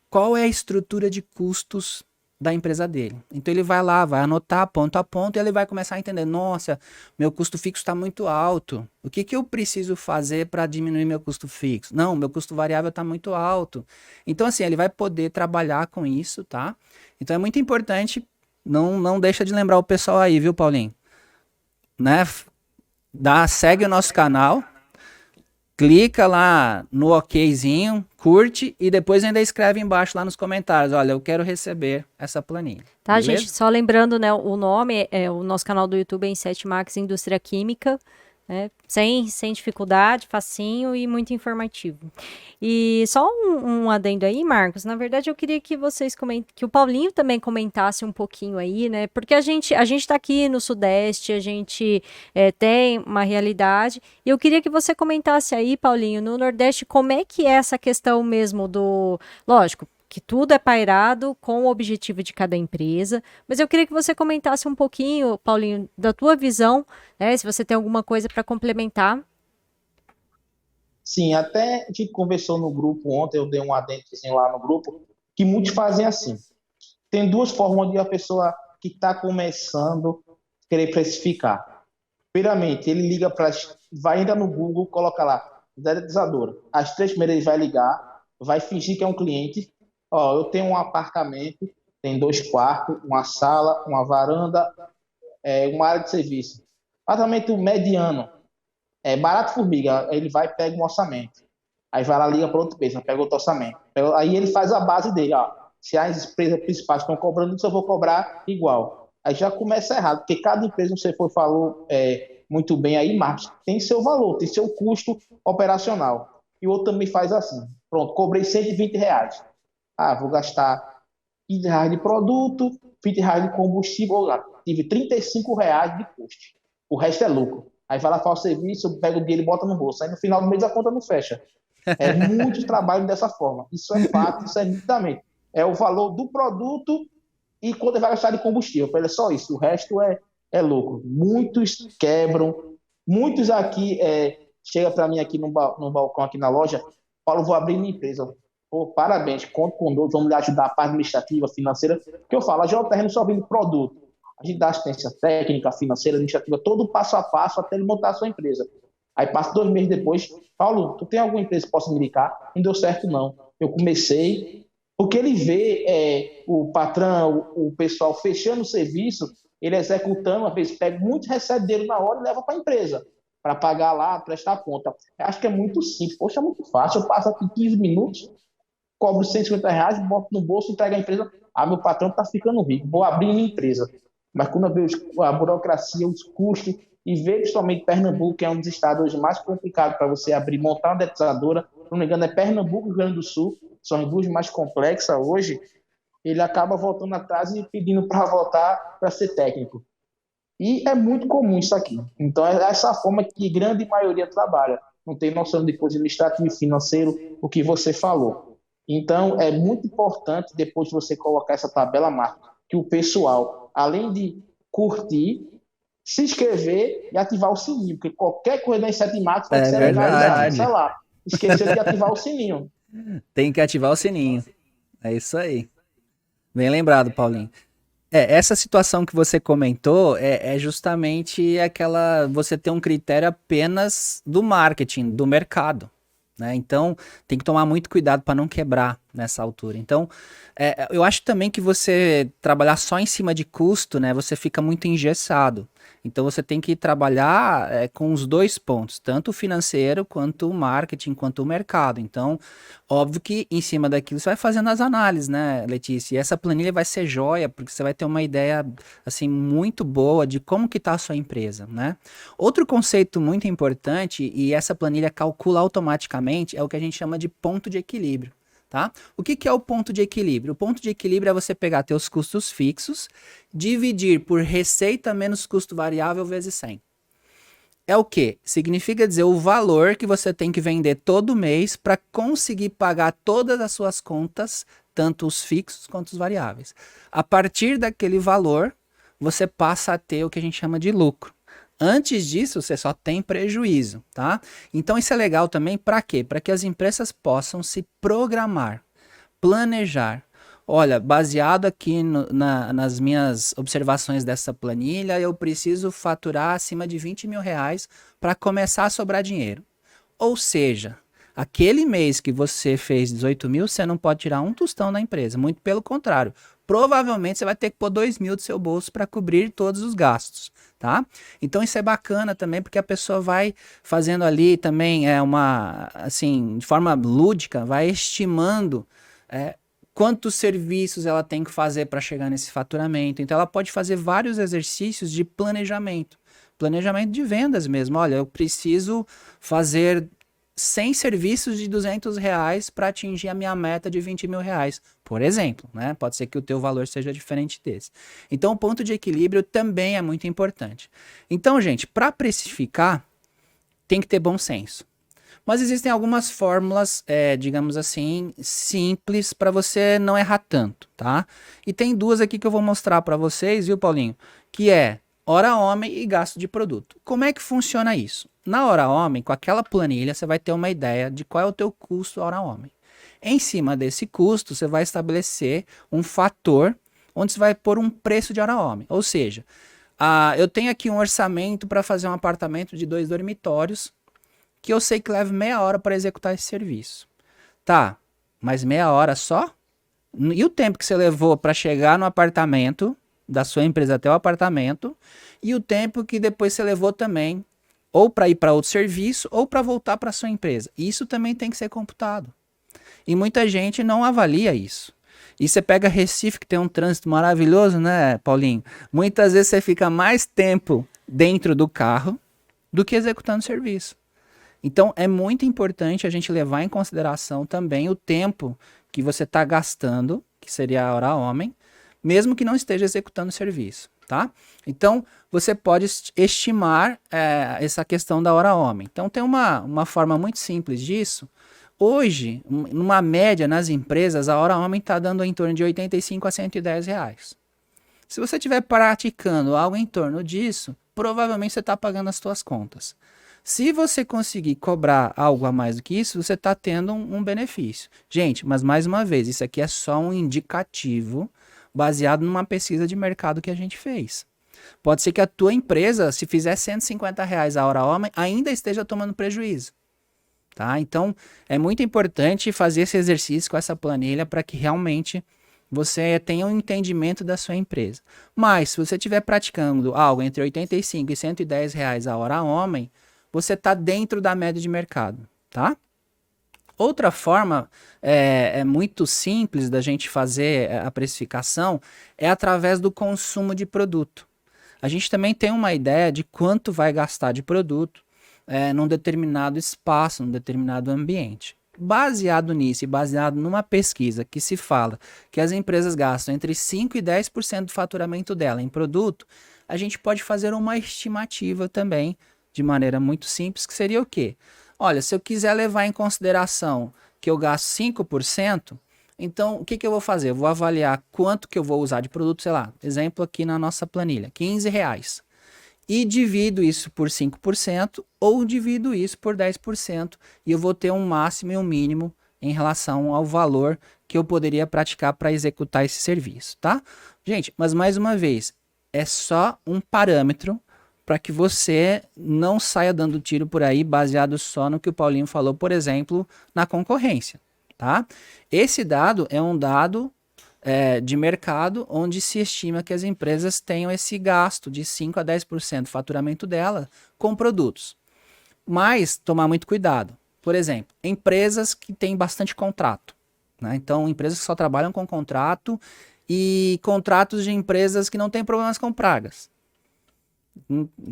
qual é a estrutura de custos da empresa dele. Então ele vai lá, vai anotar ponto a ponto e ele vai começar a entender, nossa, meu custo fixo está muito alto. O que eu preciso fazer para diminuir meu custo fixo? Não, meu custo variável está muito alto. Então assim, ele vai poder trabalhar com isso, tá? Então é muito importante, não deixa de lembrar o pessoal aí, viu, Paulinho? Né? Segue o nosso canal, clica lá no okzinho, curte e depois ainda escreve embaixo lá nos comentários, olha, eu quero receber essa planilha. Tá, beleza? gente, só lembrando, né, o nome, o nosso canal do YouTube é Inset Max Indústria Química, né, sem dificuldade, facinho e muito informativo. E só um adendo aí, Marcos, na verdade eu queria que vocês que o Paulinho também comentasse um pouquinho aí, né, porque a gente tá aqui no Sudeste, a gente tem uma realidade, e eu queria que você comentasse aí, Paulinho, no Nordeste, como é que é essa questão mesmo lógico, que tudo é pairado com o objetivo de cada empresa, mas eu queria que você comentasse um pouquinho, Paulinho, da tua visão, né, se você tem alguma coisa para complementar. Sim, até a gente conversou no grupo ontem, eu dei um adentrozinho lá no grupo, que muitos fazem assim. Tem duas formas de a pessoa que está começando querer precificar. Primeiramente, ele liga para, vai ainda no Google, coloca lá, dedetizadora. As três primeiras ele vai ligar, vai fingir que é um cliente. Ó, eu tenho um apartamento, tem 2 quartos, uma sala, uma varanda, uma área de serviço. Apartamento mediano, barato formiga, ele vai e pega um orçamento. Aí vai lá, liga para outra empresa, pega outro orçamento. Aí ele faz a base dele, ó. Se as empresas principais estão cobrando isso, eu vou cobrar igual. Aí já começa errado, porque cada empresa, você falou muito bem aí, Marcos, tem seu valor, tem seu custo operacional. E o outro também faz assim, pronto, cobrei R$ 120. Ah, vou gastar R$ 20 de produto, R$ 20 de combustível, tive R$ 35 de custo. O resto é lucro. Aí vai lá, faz o serviço, pega o dinheiro e bota no bolso. Aí no final do mês a conta não fecha. É muito trabalho dessa forma. Isso é fato, isso é nitidamente. É o valor do produto e quanto ele vai gastar de combustível. É só isso. O resto é lucro. Muitos quebram. Muitos aqui chegam para mim aqui no balcão, aqui na loja, Paulo, vou abrir minha empresa. Pô, parabéns, conto conosco, vamos lhe ajudar a parte administrativa, financeira. Que eu falo, a JR não só vende produto. A gente dá assistência técnica, financeira, administrativa, todo passo a passo até ele montar a sua empresa. Aí passa 2 meses depois, Paulo, tu tem alguma empresa que possa me indicar? Não deu certo, não. Eu comecei, porque ele vê o patrão, o pessoal fechando o serviço, ele executando, às vezes pega muito, recebe dele na hora e leva para a empresa, para pagar lá, prestar conta. Eu acho que é muito simples, poxa, é muito fácil. Eu passo aqui 15 minutos, cobro R$ 150, boto no bolso, entrego a empresa. Ah, meu patrão está ficando rico, vou abrir minha empresa. Mas quando eu vejo a burocracia, os custos, e ver principalmente Pernambuco, que é um dos estados hoje mais complicados para você abrir, montar uma dedetizadora, se não me engano é Pernambuco e Rio Grande do Sul, são as duas mais complexas hoje, ele acaba voltando atrás e pedindo para voltar para ser técnico. E é muito comum isso aqui. Então é essa forma que a grande maioria trabalha. Não tem noção de coisa administrativa e financeiro, o que você falou. Então é muito importante, depois de você colocar essa tabela, Marco, que o pessoal, além de curtir, se inscrever e ativar o sininho, porque qualquer coisa em 7 Max pode ser legalizado. Sei lá, esqueceu de ativar o sininho. Tem que ativar o sininho. É isso aí. Bem lembrado, Paulinho. Essa situação que você comentou é justamente aquela, você ter um critério apenas do marketing, do mercado, né? Então, tem que tomar muito cuidado para não quebrar nessa altura. Então, eu acho também que você trabalhar só em cima de custo, né? Você fica muito engessado. Então, você tem que trabalhar com os dois pontos, tanto o financeiro, quanto o marketing, quanto o mercado. Então, óbvio que em cima daquilo você vai fazendo as análises, né, Letícia? E essa planilha vai ser joia, porque você vai ter uma ideia, assim, muito boa de como que está a sua empresa, né? Outro conceito muito importante, e essa planilha calcula automaticamente, é o que a gente chama de ponto de equilíbrio. Tá? O que é o ponto de equilíbrio? O ponto de equilíbrio é você pegar teus custos fixos, dividir por receita menos custo variável vezes 100. é o quê? Significa dizer o valor que você tem que vender todo mês para conseguir pagar todas as suas contas, tanto os fixos quanto os variáveis. A partir daquele valor, você passa a ter o que a gente chama de lucro. Antes disso, você só tem prejuízo, tá? Então isso é legal também para quê? Para que as empresas possam se programar, planejar. Olha, baseado aqui nas minhas observações dessa planilha, eu preciso faturar acima de 20 mil reais para começar a sobrar dinheiro. Ou seja, aquele mês que você fez 18 mil, você não pode tirar um tostão da empresa. Muito pelo contrário. Provavelmente você vai ter que pôr 2 mil do seu bolso para cobrir todos os gastos, tá? Então isso é bacana também, porque a pessoa vai fazendo ali também assim, de forma lúdica, vai estimando quantos serviços ela tem que fazer para chegar nesse faturamento. Então ela pode fazer vários exercícios de planejamento. Planejamento de vendas mesmo. Olha, eu preciso fazer 100 serviços de 200 reais para atingir a minha meta de 20 mil reais, por exemplo, né? Pode ser que o teu valor seja diferente desse. Então o ponto de equilíbrio também é muito importante. Então, gente, para precificar, tem que ter bom senso. Mas existem algumas fórmulas, digamos assim, simples para você não errar tanto, tá? E tem duas aqui que eu vou mostrar para vocês, viu, Paulinho? Que é hora homem e gasto de produto. Como é que funciona isso? Na hora homem, com aquela planilha, você vai ter uma ideia de qual é o teu custo hora homem. Em cima desse custo, você vai estabelecer um fator onde você vai pôr um preço de hora homem. Ou seja, eu tenho aqui um orçamento para fazer um apartamento de 2 dormitórios, que eu sei que leva meia hora para executar esse serviço. Tá, mas meia hora só? E o tempo que você levou para chegar no apartamento, da sua empresa até o apartamento, e o tempo que depois você levou também, ou para ir para outro serviço, ou para voltar para sua empresa. Isso também tem que ser computado. E muita gente não avalia isso. E você pega Recife, que tem um trânsito maravilhoso, né, Paulinho? Muitas vezes você fica mais tempo dentro do carro do que executando serviço. Então, é muito importante a gente levar em consideração também o tempo que você está gastando, que seria a hora homem, mesmo que não esteja executando o serviço, tá? Então, você pode estimar essa questão da hora homem. Então, tem uma forma muito simples disso. Hoje, numa média nas empresas, a hora homem está dando em torno de 85 a 110 reais. Se você estiver praticando algo em torno disso, provavelmente você está pagando as suas contas. Se você conseguir cobrar algo a mais do que isso, você está tendo um benefício. Gente, mas mais uma vez, isso aqui é só um indicativo baseado numa pesquisa de mercado que a gente fez. Pode ser que a tua empresa, se fizer 150 reais a hora homem, ainda esteja tomando prejuízo. Tá? Então, é muito importante fazer esse exercício com essa planilha para que realmente você tenha um entendimento da sua empresa. Mas, se você estiver praticando algo entre 85 e 110 reais a hora homem, você está dentro da média de mercado, tá? Outra forma muito simples da gente fazer a precificação é através do consumo de produto. A gente também tem uma ideia de quanto vai gastar de produto num determinado espaço, num determinado ambiente. Baseado nisso e baseado numa pesquisa que se fala que as empresas gastam entre 5% e 10% do faturamento dela em produto, a gente pode fazer uma estimativa também de maneira muito simples, que seria o quê? Olha, se eu quiser levar em consideração que eu gasto 5%, então o que eu vou fazer? Eu vou avaliar quanto que eu vou usar de produto, sei lá, exemplo aqui na nossa planilha, 15 reais. E divido isso por 5% ou divido isso por 10% e eu vou ter um máximo e um mínimo em relação ao valor que eu poderia praticar para executar esse serviço, tá? Gente, mas mais uma vez, é só um parâmetro para que você não saia dando tiro por aí baseado só no que o Paulinho falou, por exemplo, na concorrência, tá? Esse dado é um dado de mercado onde se estima que as empresas tenham esse gasto de 5 a 10% do faturamento dela com produtos. Mas tomar muito cuidado. Por exemplo, empresas que têm bastante contrato, né? Então, empresas que só trabalham com contrato e contratos de empresas que não têm problemas com pragas.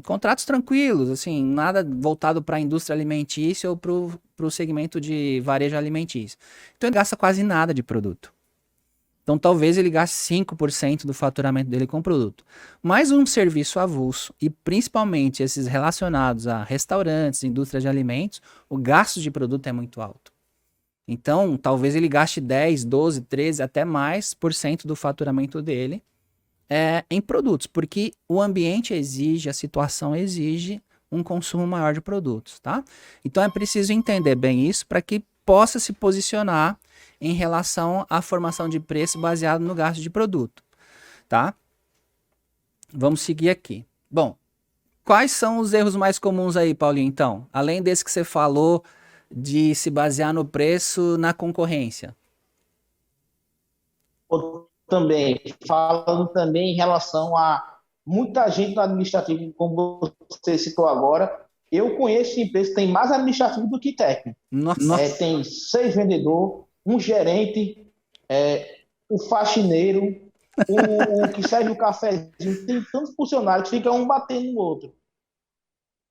Contratos tranquilos, assim, nada voltado para a indústria alimentícia ou para o segmento de varejo alimentício. Então ele gasta quase nada de produto. Então, talvez ele gaste 5% do faturamento dele com o produto. Mas um serviço avulso, e principalmente esses relacionados a restaurantes, indústria de alimentos, o gasto de produto é muito alto. Então, talvez ele gaste 10, 12, 13, até mais por cento do faturamento dele em produtos, porque o ambiente exige, a situação exige um consumo maior de produtos, tá? Então, é preciso entender bem isso para que possa se posicionar em relação à formação de preço baseado no gasto de produto, tá? Vamos seguir aqui. Bom, quais são os erros mais comuns aí, Paulinho, então? Além desse que você falou de se basear no preço na concorrência. Também, falando também em relação a muita gente no administrativo, como você citou agora, eu conheço empresas que têm mais administrativo do que técnico. Nossa. Tem 6 vendedores, um gerente, o faxineiro, o que serve o cafezinho, tem tantos funcionários que ficam um batendo no outro.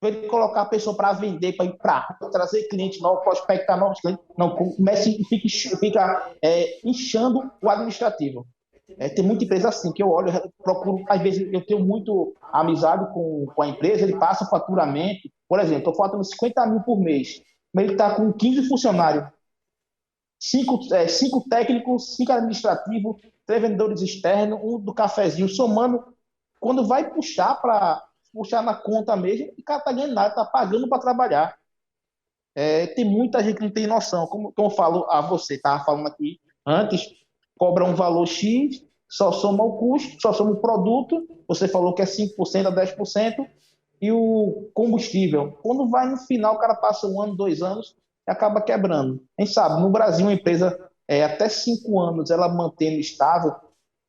Ele colocar a pessoa para vender, para ir para trazer cliente novo, prospectar novos clientes, não, começa e fica inchando o administrativo. Tem muita empresa assim, que eu olho, eu procuro, às vezes eu tenho muito amizade com a empresa, ele passa faturamento, por exemplo, estou faturando 50 mil por mês, mas ele está com 15 funcionários, 5 técnicos, 5 administrativos, 3 vendedores externos, um do cafezinho, somando, quando vai puxar na conta mesmo, o cara está ganhando nada, está pagando para trabalhar. Tem muita gente que não tem noção, como eu falo a você, estava falando aqui antes, cobra um valor X, só soma o custo, só soma o produto, você falou que é 5% a 10%, e o combustível. Quando vai no final, o cara passa 1 ano, 2 anos, e acaba quebrando. A gente sabe, no Brasil, uma empresa, até 5 anos, ela mantendo estável,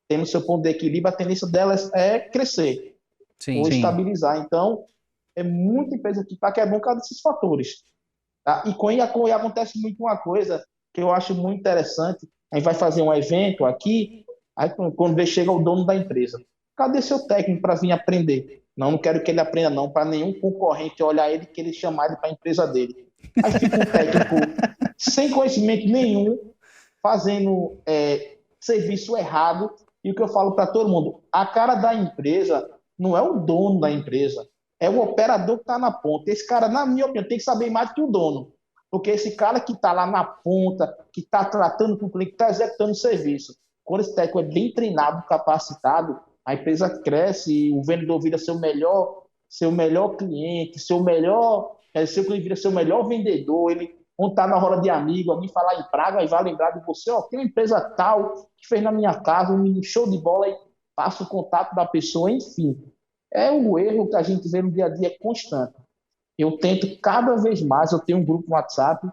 tendo seu ponto de equilíbrio, a tendência dela é crescer, ou estabilizar. Então, é muita empresa que está quebrando por causa desses fatores. Tá? E acontece muito uma coisa que eu acho muito interessante. A gente vai fazer um evento aqui, aí quando vê, chega o dono da empresa. Cadê seu técnico para vir aprender? Não quero que ele aprenda não, para nenhum concorrente olhar ele e querer chamar ele para a empresa dele. Aí fica um técnico sem conhecimento nenhum, fazendo serviço errado. E o que eu falo para todo mundo, a cara da empresa não é o dono da empresa, é o operador que está na ponta. Esse cara, na minha opinião, tem que saber mais que o dono. Porque esse cara que está lá na ponta, que está tratando com o cliente, que está executando o serviço, quando esse técnico é bem treinado, capacitado, a empresa cresce, o vendedor vira seu melhor cliente, seu cliente vira seu melhor vendedor, ele quando está na roda de amigo, alguém falar em praga e vai lembrar de você, tem uma empresa tal que fez na minha casa, um show de bola e passa o contato da pessoa, enfim. É um erro que a gente vê no dia a dia constante. Eu tento cada vez mais, eu tenho um grupo no WhatsApp,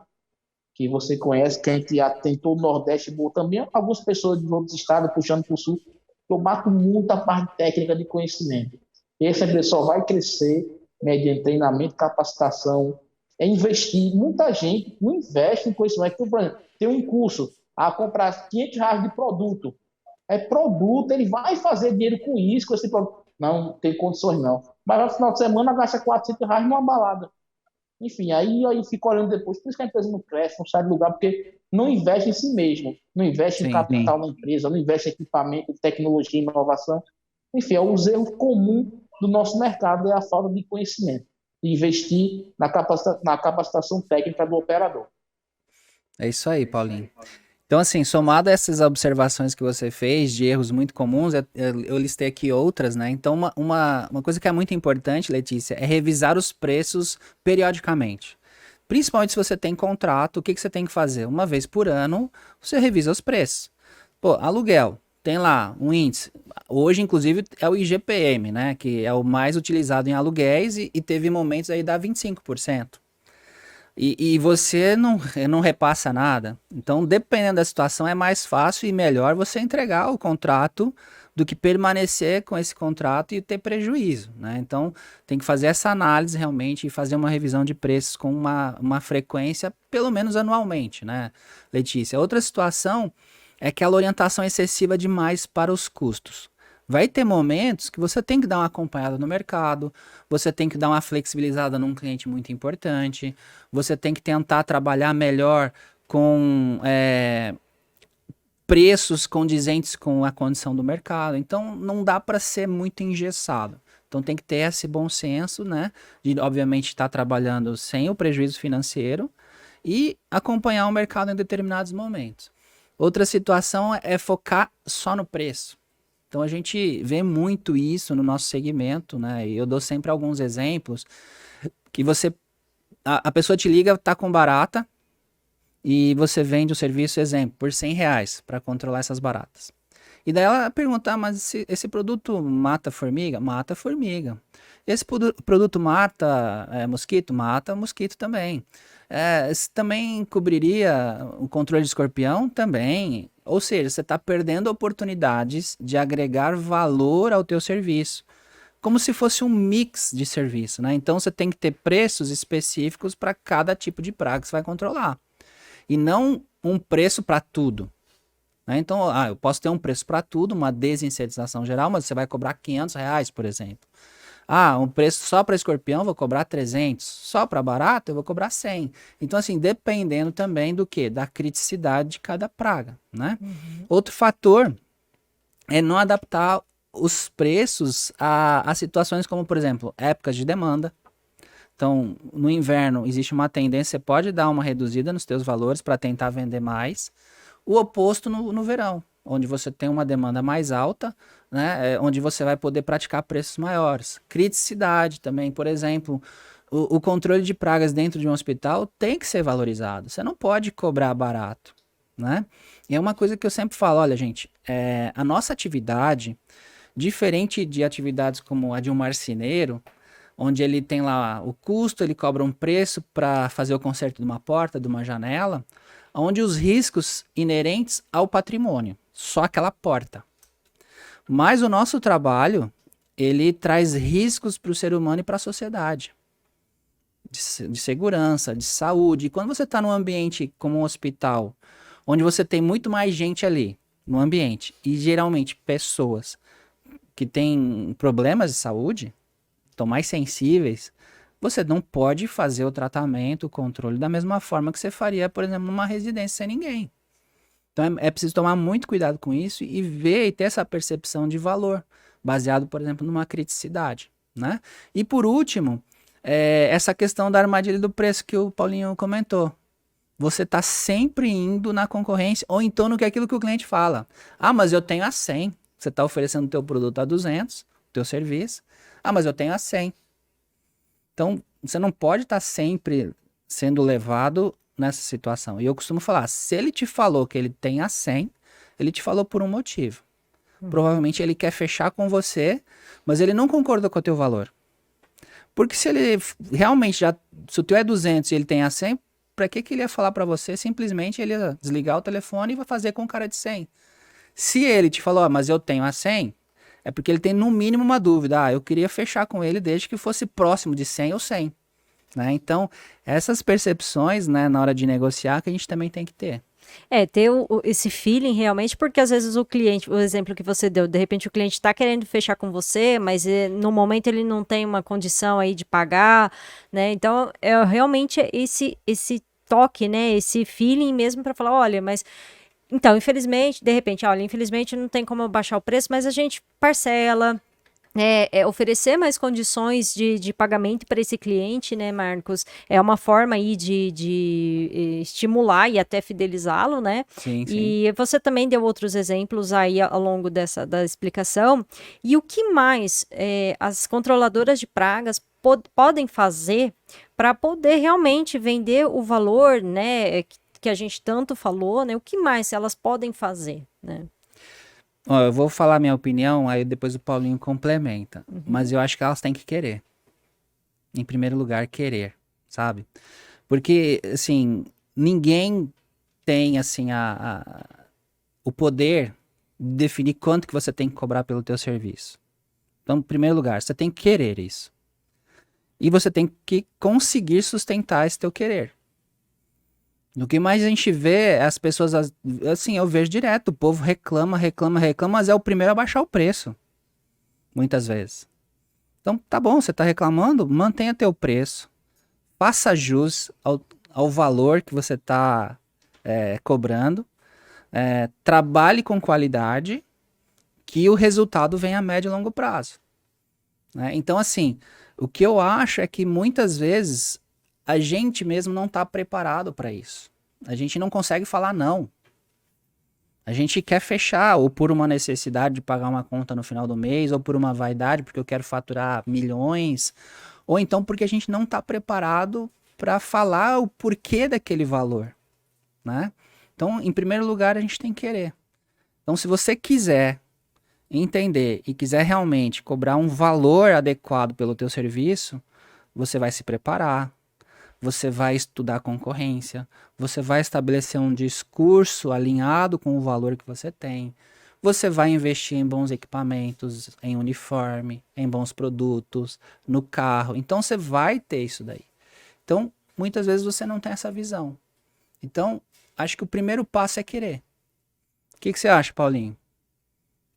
que você conhece, que a gente tentou no Nordeste, também algumas pessoas de outros estados puxando para o Sul, eu bato muito a parte técnica de conhecimento. E essa empresa só vai crescer mediante treinamento, capacitação, investir. Muita gente não investe em conhecimento. Por exemplo, tem um curso, a comprar R$ 500 de produto. Produto, ele vai fazer dinheiro com isso, com esse produto. Não tem condições, não. Mas no final de semana gasta R$ 400 numa balada. Enfim, aí fica olhando depois. Por isso que a empresa não cresce, não sai do lugar, porque não investe em si mesmo. Não investe em capital na empresa, não investe em equipamento, tecnologia, inovação. Enfim, é os erros comuns do nosso mercado, é a falta de conhecimento. De investir na capacitação técnica do operador. É isso aí, Paulinho. Então, assim, somado a essas observações que você fez de erros muito comuns, eu listei aqui outras, né? Então, uma coisa que é muito importante, Letícia, é revisar os preços periodicamente. Principalmente se você tem contrato, o que você tem que fazer? Uma vez por ano, você revisa os preços. Pô, aluguel, tem lá um índice. Hoje, inclusive, é o IGPM, né? Que é o mais utilizado em aluguéis e teve momentos aí da 25%. E você não repassa nada. Então, dependendo da situação, é mais fácil e melhor você entregar o contrato do que permanecer com esse contrato e ter prejuízo, né? Então, tem que fazer essa análise realmente e fazer uma revisão de preços com uma frequência, pelo menos anualmente, né, Letícia? Outra situação é aquela orientação excessiva demais para os custos. Vai ter momentos que você tem que dar uma acompanhada no mercado, você tem que dar uma flexibilizada num cliente muito importante, você tem que tentar trabalhar melhor com preços condizentes com a condição do mercado. Então, não dá para ser muito engessado. Então, tem que ter esse bom senso, né? De, obviamente, estar trabalhando sem o prejuízo financeiro e acompanhar o mercado em determinados momentos. Outra situação é focar só no preço. Então, a gente vê muito isso no nosso segmento, né? E eu dou sempre alguns exemplos que a pessoa te liga, tá com barata, e você vende o serviço, exemplo, por R$100 para controlar essas baratas. E daí ela pergunta, mas esse produto mata formiga? Mata formiga. Esse produto mata mosquito? Mata mosquito também. Também cobriria o controle de escorpião? Também. Ou seja, você está perdendo oportunidades de agregar valor ao teu serviço. Como se fosse um mix de serviço, né? Então você tem que ter preços específicos para cada tipo de praga que você vai controlar. E não um preço para tudo. Né? Então, eu posso ter um preço para tudo, uma desinsetização geral, mas você vai cobrar R$500, por exemplo. Um preço só para escorpião, vou cobrar 300. Só para barata, eu vou cobrar 100. Então, assim, dependendo também do quê? Da criticidade de cada praga, né? Outro fator é não adaptar os preços a situações como, por exemplo, épocas de demanda. Então, no inverno existe uma tendência, você pode dar uma reduzida nos teus valores para tentar vender mais. O oposto no verão, onde você tem uma demanda mais alta, né, onde você vai poder praticar preços maiores. Criticidade também, por exemplo, o controle de pragas dentro de um hospital tem que ser valorizado. Você não pode cobrar barato, né? E é uma coisa que eu sempre falo, olha, gente, a nossa atividade, diferente de atividades como a de um marceneiro, onde ele tem lá o custo, ele cobra um preço para fazer o conserto de uma porta, de uma janela, onde os riscos inerentes ao patrimônio, só aquela porta. Mas o nosso trabalho, ele traz riscos para o ser humano e para a sociedade. De segurança, de saúde. E quando você está num ambiente como um hospital, onde você tem muito mais gente ali, no ambiente, e geralmente pessoas que têm problemas de saúde, estão mais sensíveis, você não pode fazer o tratamento, o controle da mesma forma que você faria, por exemplo, numa residência sem ninguém. Então é preciso tomar muito cuidado com isso e ver e ter essa percepção de valor, baseado, por exemplo, numa criticidade, né? E por último, essa questão da armadilha do preço que o Paulinho comentou. Você está sempre indo na concorrência ou então no que é aquilo que o cliente fala. Mas eu tenho a 100. Você está oferecendo o teu produto a 200, o teu serviço. Mas eu tenho a 100. Então, você não pode estar sempre sendo levado nessa situação. E eu costumo falar, se ele te falou que ele tem a 100, ele te falou por um motivo. Provavelmente ele quer fechar com você, mas ele não concorda com o teu valor. Porque se ele realmente se o teu é 200 e ele tem a 100, para que ele ia falar para você? Simplesmente ele ia desligar o telefone e vai fazer com o cara de 100. Se ele te falou, mas eu tenho a 100, é porque ele tem no mínimo uma dúvida. Eu queria fechar com ele desde que fosse próximo de 100 ou 100. Né? Então, essas percepções, né, na hora de negociar, que a gente também tem que ter. Ter esse feeling realmente, porque às vezes o cliente, o exemplo que você deu, de repente o cliente está querendo fechar com você, mas no momento ele não tem uma condição aí de pagar, né? Então, realmente esse toque, né, esse feeling mesmo para falar, olha, mas então, infelizmente, de repente, olha, infelizmente não tem como eu baixar o preço, mas a gente parcela, oferecer mais condições de pagamento para esse cliente, né, Marcos? É uma forma aí de estimular e até fidelizá-lo, né? Sim, sim. E você também deu outros exemplos aí ao longo da explicação. E o que mais as controladoras de pragas podem fazer para poder realmente vender o valor, né, que a gente tanto falou, né? O que mais elas podem fazer, né? Eu vou falar minha opinião, aí depois o Paulinho complementa. Mas eu acho que elas têm que querer. Em primeiro lugar, querer, sabe? Porque, assim, ninguém tem, assim, o poder de definir quanto que você tem que cobrar pelo teu serviço. Então, em primeiro lugar, você tem que querer isso. E você tem que conseguir sustentar esse teu querer. O que mais a gente vê, as pessoas, assim, eu vejo direto, o povo reclama, mas é o primeiro a baixar o preço, muitas vezes. Então, tá bom, você tá reclamando, mantenha teu preço, faça jus ao valor que você tá cobrando, trabalhe com qualidade, que o resultado venha a médio e longo prazo. Né? Então, assim, o que eu acho é que muitas vezes a gente mesmo não está preparado para isso. A gente não consegue falar não. A gente quer fechar, ou por uma necessidade de pagar uma conta no final do mês, ou por uma vaidade, porque eu quero faturar milhões, ou então porque a gente não está preparado para falar o porquê daquele valor, né? Então, em primeiro lugar, a gente tem que querer. Então, se você quiser entender e quiser realmente cobrar um valor adequado pelo teu serviço, você vai se preparar, você vai estudar a concorrência, você vai estabelecer um discurso alinhado com o valor que você tem, você vai investir em bons equipamentos, em uniforme, em bons produtos, no carro. Então você vai ter isso daí. Então, muitas vezes você não tem essa visão. Então, acho que o primeiro passo é querer. O que você acha, Paulinho?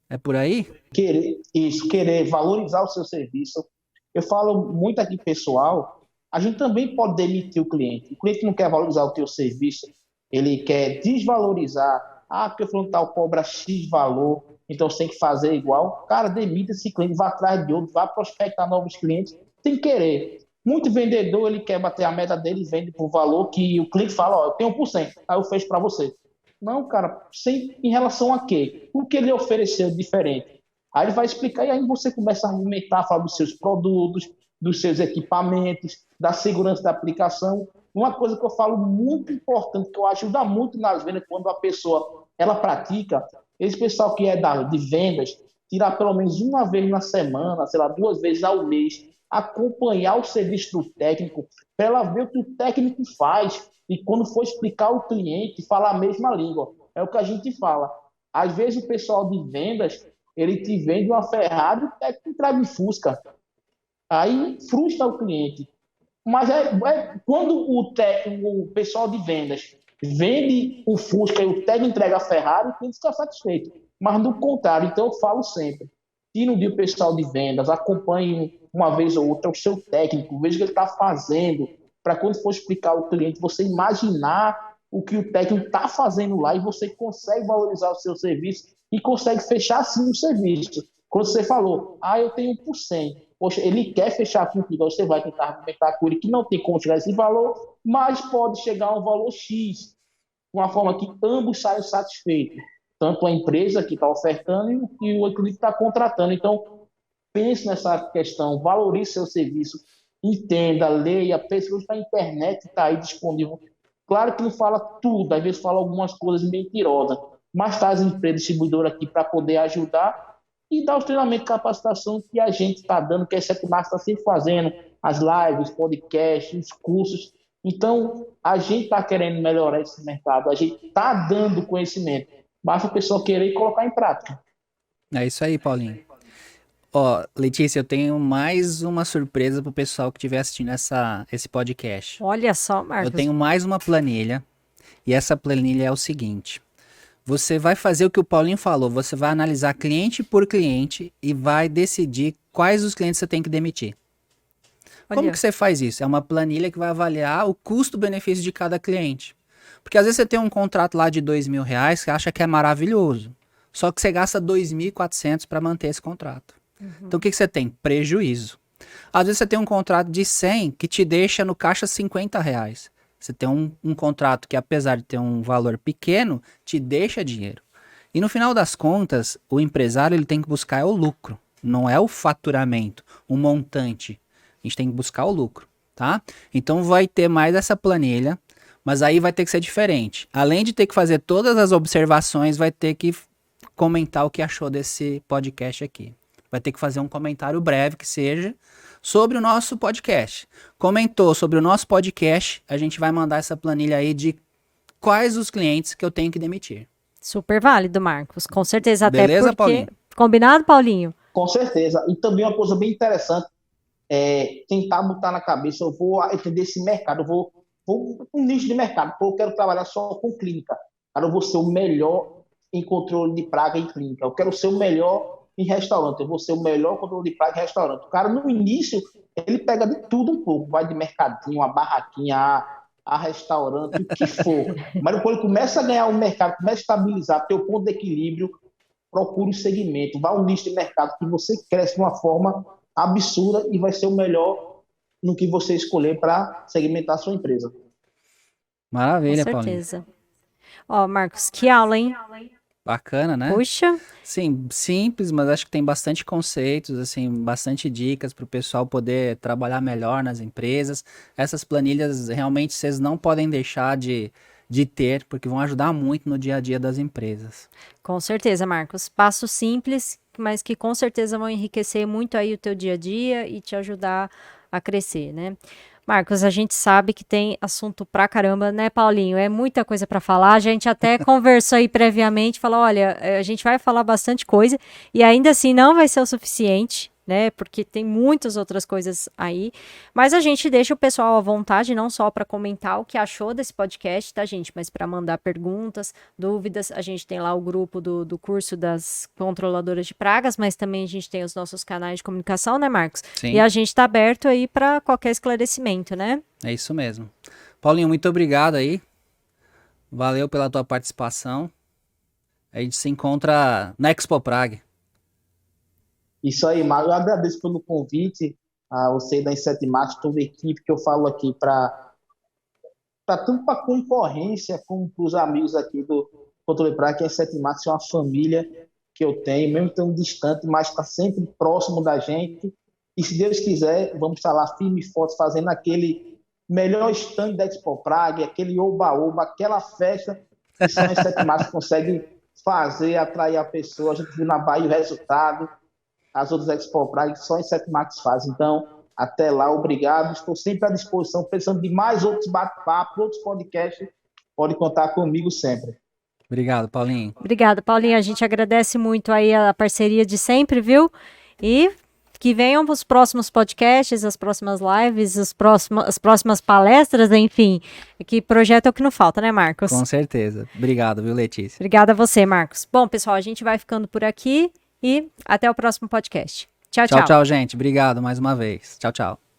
É por aí? Querer valorizar o seu serviço. Eu falo muito aqui, pessoal, a gente também pode demitir o cliente. O cliente não quer valorizar o teu serviço, ele quer desvalorizar. Ah, porque o fulano tal cobra X valor, então você tem que fazer igual. Cara, demita esse cliente, vá atrás de outro, vá prospectar novos clientes, sem querer. Muito vendedor, ele quer bater a meta dele e vende por valor que o cliente fala, ó, eu tenho 1%, aí eu fecho para você. Não, cara, em relação a quê? O que ele ofereceu diferente? Aí ele vai explicar e aí você começa a argumentar, falar dos seus produtos, dos seus equipamentos, da segurança da aplicação. Uma coisa que eu falo muito importante, que eu ajuda muito nas vendas, quando a pessoa ela pratica, esse pessoal que é de vendas, tirar pelo menos uma vez na semana, sei lá, 2 vezes ao mês, acompanhar o serviço do técnico, para ela ver o que o técnico faz, e quando for explicar ao cliente, falar a mesma língua. É o que a gente fala. Às vezes o pessoal de vendas, ele te vende uma Ferrari, o técnico entrega um Fusca. Aí frustra o cliente. Mas quando o pessoal de vendas vende o Fusca e o técnico entrega a Ferrari, o cliente fica satisfeito. Mas no contrário, então eu falo sempre, tire um dia o pessoal de vendas, acompanhe uma vez ou outra o seu técnico, veja o que ele está fazendo, para quando for explicar ao cliente, você imaginar o que o técnico está fazendo lá e você consegue valorizar o seu serviço e consegue fechar sim o serviço. Quando você falou, eu tenho 1%, poxa, ele quer fechar contigo, você vai tentar argumentar com ele que não tem como chegar a esse valor, mas pode chegar a um valor X, de uma forma que ambos saiam satisfeitos, tanto a empresa que está ofertando e o cliente que está contratando. Então, pense nessa questão, valorize seu serviço, entenda, leia, pesquise na internet, está aí disponível. Claro que não fala tudo, às vezes fala algumas coisas mentirosas, mas está as empresas distribuidoras aqui para poder ajudar e dar os treinamentos de capacitação que a gente está dando, que a Secumar está sempre fazendo, as lives, podcasts, os cursos. Então, a gente está querendo melhorar esse mercado, a gente está dando conhecimento, basta a pessoa querer e colocar em prática. É isso aí, Paulinho. Ó, Letícia, eu tenho mais uma surpresa pro pessoal que estiver assistindo esse podcast. Olha só, Marcos. Eu tenho mais uma planilha, e essa planilha é o seguinte. Você vai fazer o que o Paulinho falou, você vai analisar cliente por cliente e vai decidir quais os clientes você tem que demitir. Olha. Como que você faz isso? É uma planilha que vai avaliar o custo-benefício de cada cliente. Porque às vezes você tem um contrato lá de R$2.000 que acha que é maravilhoso, só que você gasta 2.400 para manter esse contrato. Então o que você tem? Prejuízo. Às vezes você tem um contrato de 100 que te deixa no caixa R$50. Você tem um contrato que, apesar de ter um valor pequeno, te deixa dinheiro. E no final das contas, o empresário ele tem que buscar o lucro, não é o faturamento, o montante. A gente tem que buscar o lucro, tá? Então vai ter mais essa planilha, mas aí vai ter que ser diferente. Além de ter que fazer todas as observações, vai ter que comentar o que achou desse podcast aqui. Vai ter que fazer um comentário breve que seja sobre o nosso podcast. Comentou sobre o nosso podcast, a gente vai mandar essa planilha aí de quais os clientes que eu tenho que demitir. Super válido, Marcos. Com certeza. Até Beleza, porque... Paulinho? Combinado, Paulinho? Com certeza. E também uma coisa bem interessante é tentar botar na cabeça, eu vou entender esse mercado, eu vou um nicho de mercado, eu quero trabalhar só com clínica. Cara, eu vou ser o melhor em controle de praga em clínica. Eu quero ser o melhor em restaurante, eu vou ser o melhor controle de praga em restaurante. O cara, no início, ele pega de tudo um pouco, vai de mercadinho, uma barraquinha, a restaurante, o que for. Mas quando ele começa a ganhar o mercado, começa a estabilizar, ter o ponto de equilíbrio, procure o segmento, vá ao nicho de mercado que você cresce de uma forma absurda e vai ser o melhor no que você escolher para segmentar a sua empresa. Com Maravilha, Paulinho. certeza. Ó, Marcos, que aula, hein? Bacana, né? Puxa, Sim, simples, mas acho que tem bastante conceitos, assim, bastante dicas para o pessoal poder trabalhar melhor nas empresas. Essas planilhas realmente vocês não podem deixar de ter, porque vão ajudar muito no dia a dia das empresas. com certeza, Marcos. Passos simples, mas que com certeza vão enriquecer muito aí o teu dia a dia e te ajudar a crescer, né? Marcos, a gente sabe que tem assunto pra caramba, né, Paulinho? É muita coisa pra falar. A gente até conversou aí previamente, falou, olha, a gente vai falar bastante coisa e ainda assim não vai ser o suficiente, né? Porque tem muitas outras coisas aí. Mas a gente deixa o pessoal à vontade, não só para comentar o que achou desse podcast, tá, gente? Mas para mandar perguntas, dúvidas. A gente tem lá o grupo do curso das controladoras de pragas, mas também a gente tem os nossos canais de comunicação, né, Marcos? Sim, E a gente está aberto aí para qualquer esclarecimento, né? é isso mesmo. Paulinho, muito obrigado aí. Valeu pela tua participação. A gente se encontra na Expo Prague. Isso aí, Mário. Eu agradeço pelo convite a você da Inset Max, toda a equipe que eu falo aqui tanto para a concorrência como para os amigos aqui do Controle Praga, que a Inset Max é uma família que eu tenho, mesmo tão distante, mas está sempre próximo da gente. E se Deus quiser, vamos estar lá firme e forte, fazendo aquele melhor stand da Expo Praga, aquele oba-oba, aquela festa que só a Inset Max consegue fazer, atrair a pessoa. A gente viu na Bahia o resultado, as outras Expo Praga, só em Sete Max faz. Então, até lá, obrigado. Estou sempre à disposição, precisando de mais outros bate-papos, outros podcasts. Pode contar comigo sempre. Obrigado, Paulinho. Obrigada, Paulinho. A gente agradece muito aí a parceria de sempre, viu? E que venham os próximos podcasts, as próximas lives, as próximas palestras, enfim. Que projeto é o que não falta, né, Marcos? Com certeza. Obrigado, viu, Letícia? Obrigada a você, Marcos. Bom, pessoal, a gente vai ficando por aqui e até o próximo podcast. Tchau, Tchau, tchau. tchau, gente. Obrigado mais uma vez. Tchau, tchau.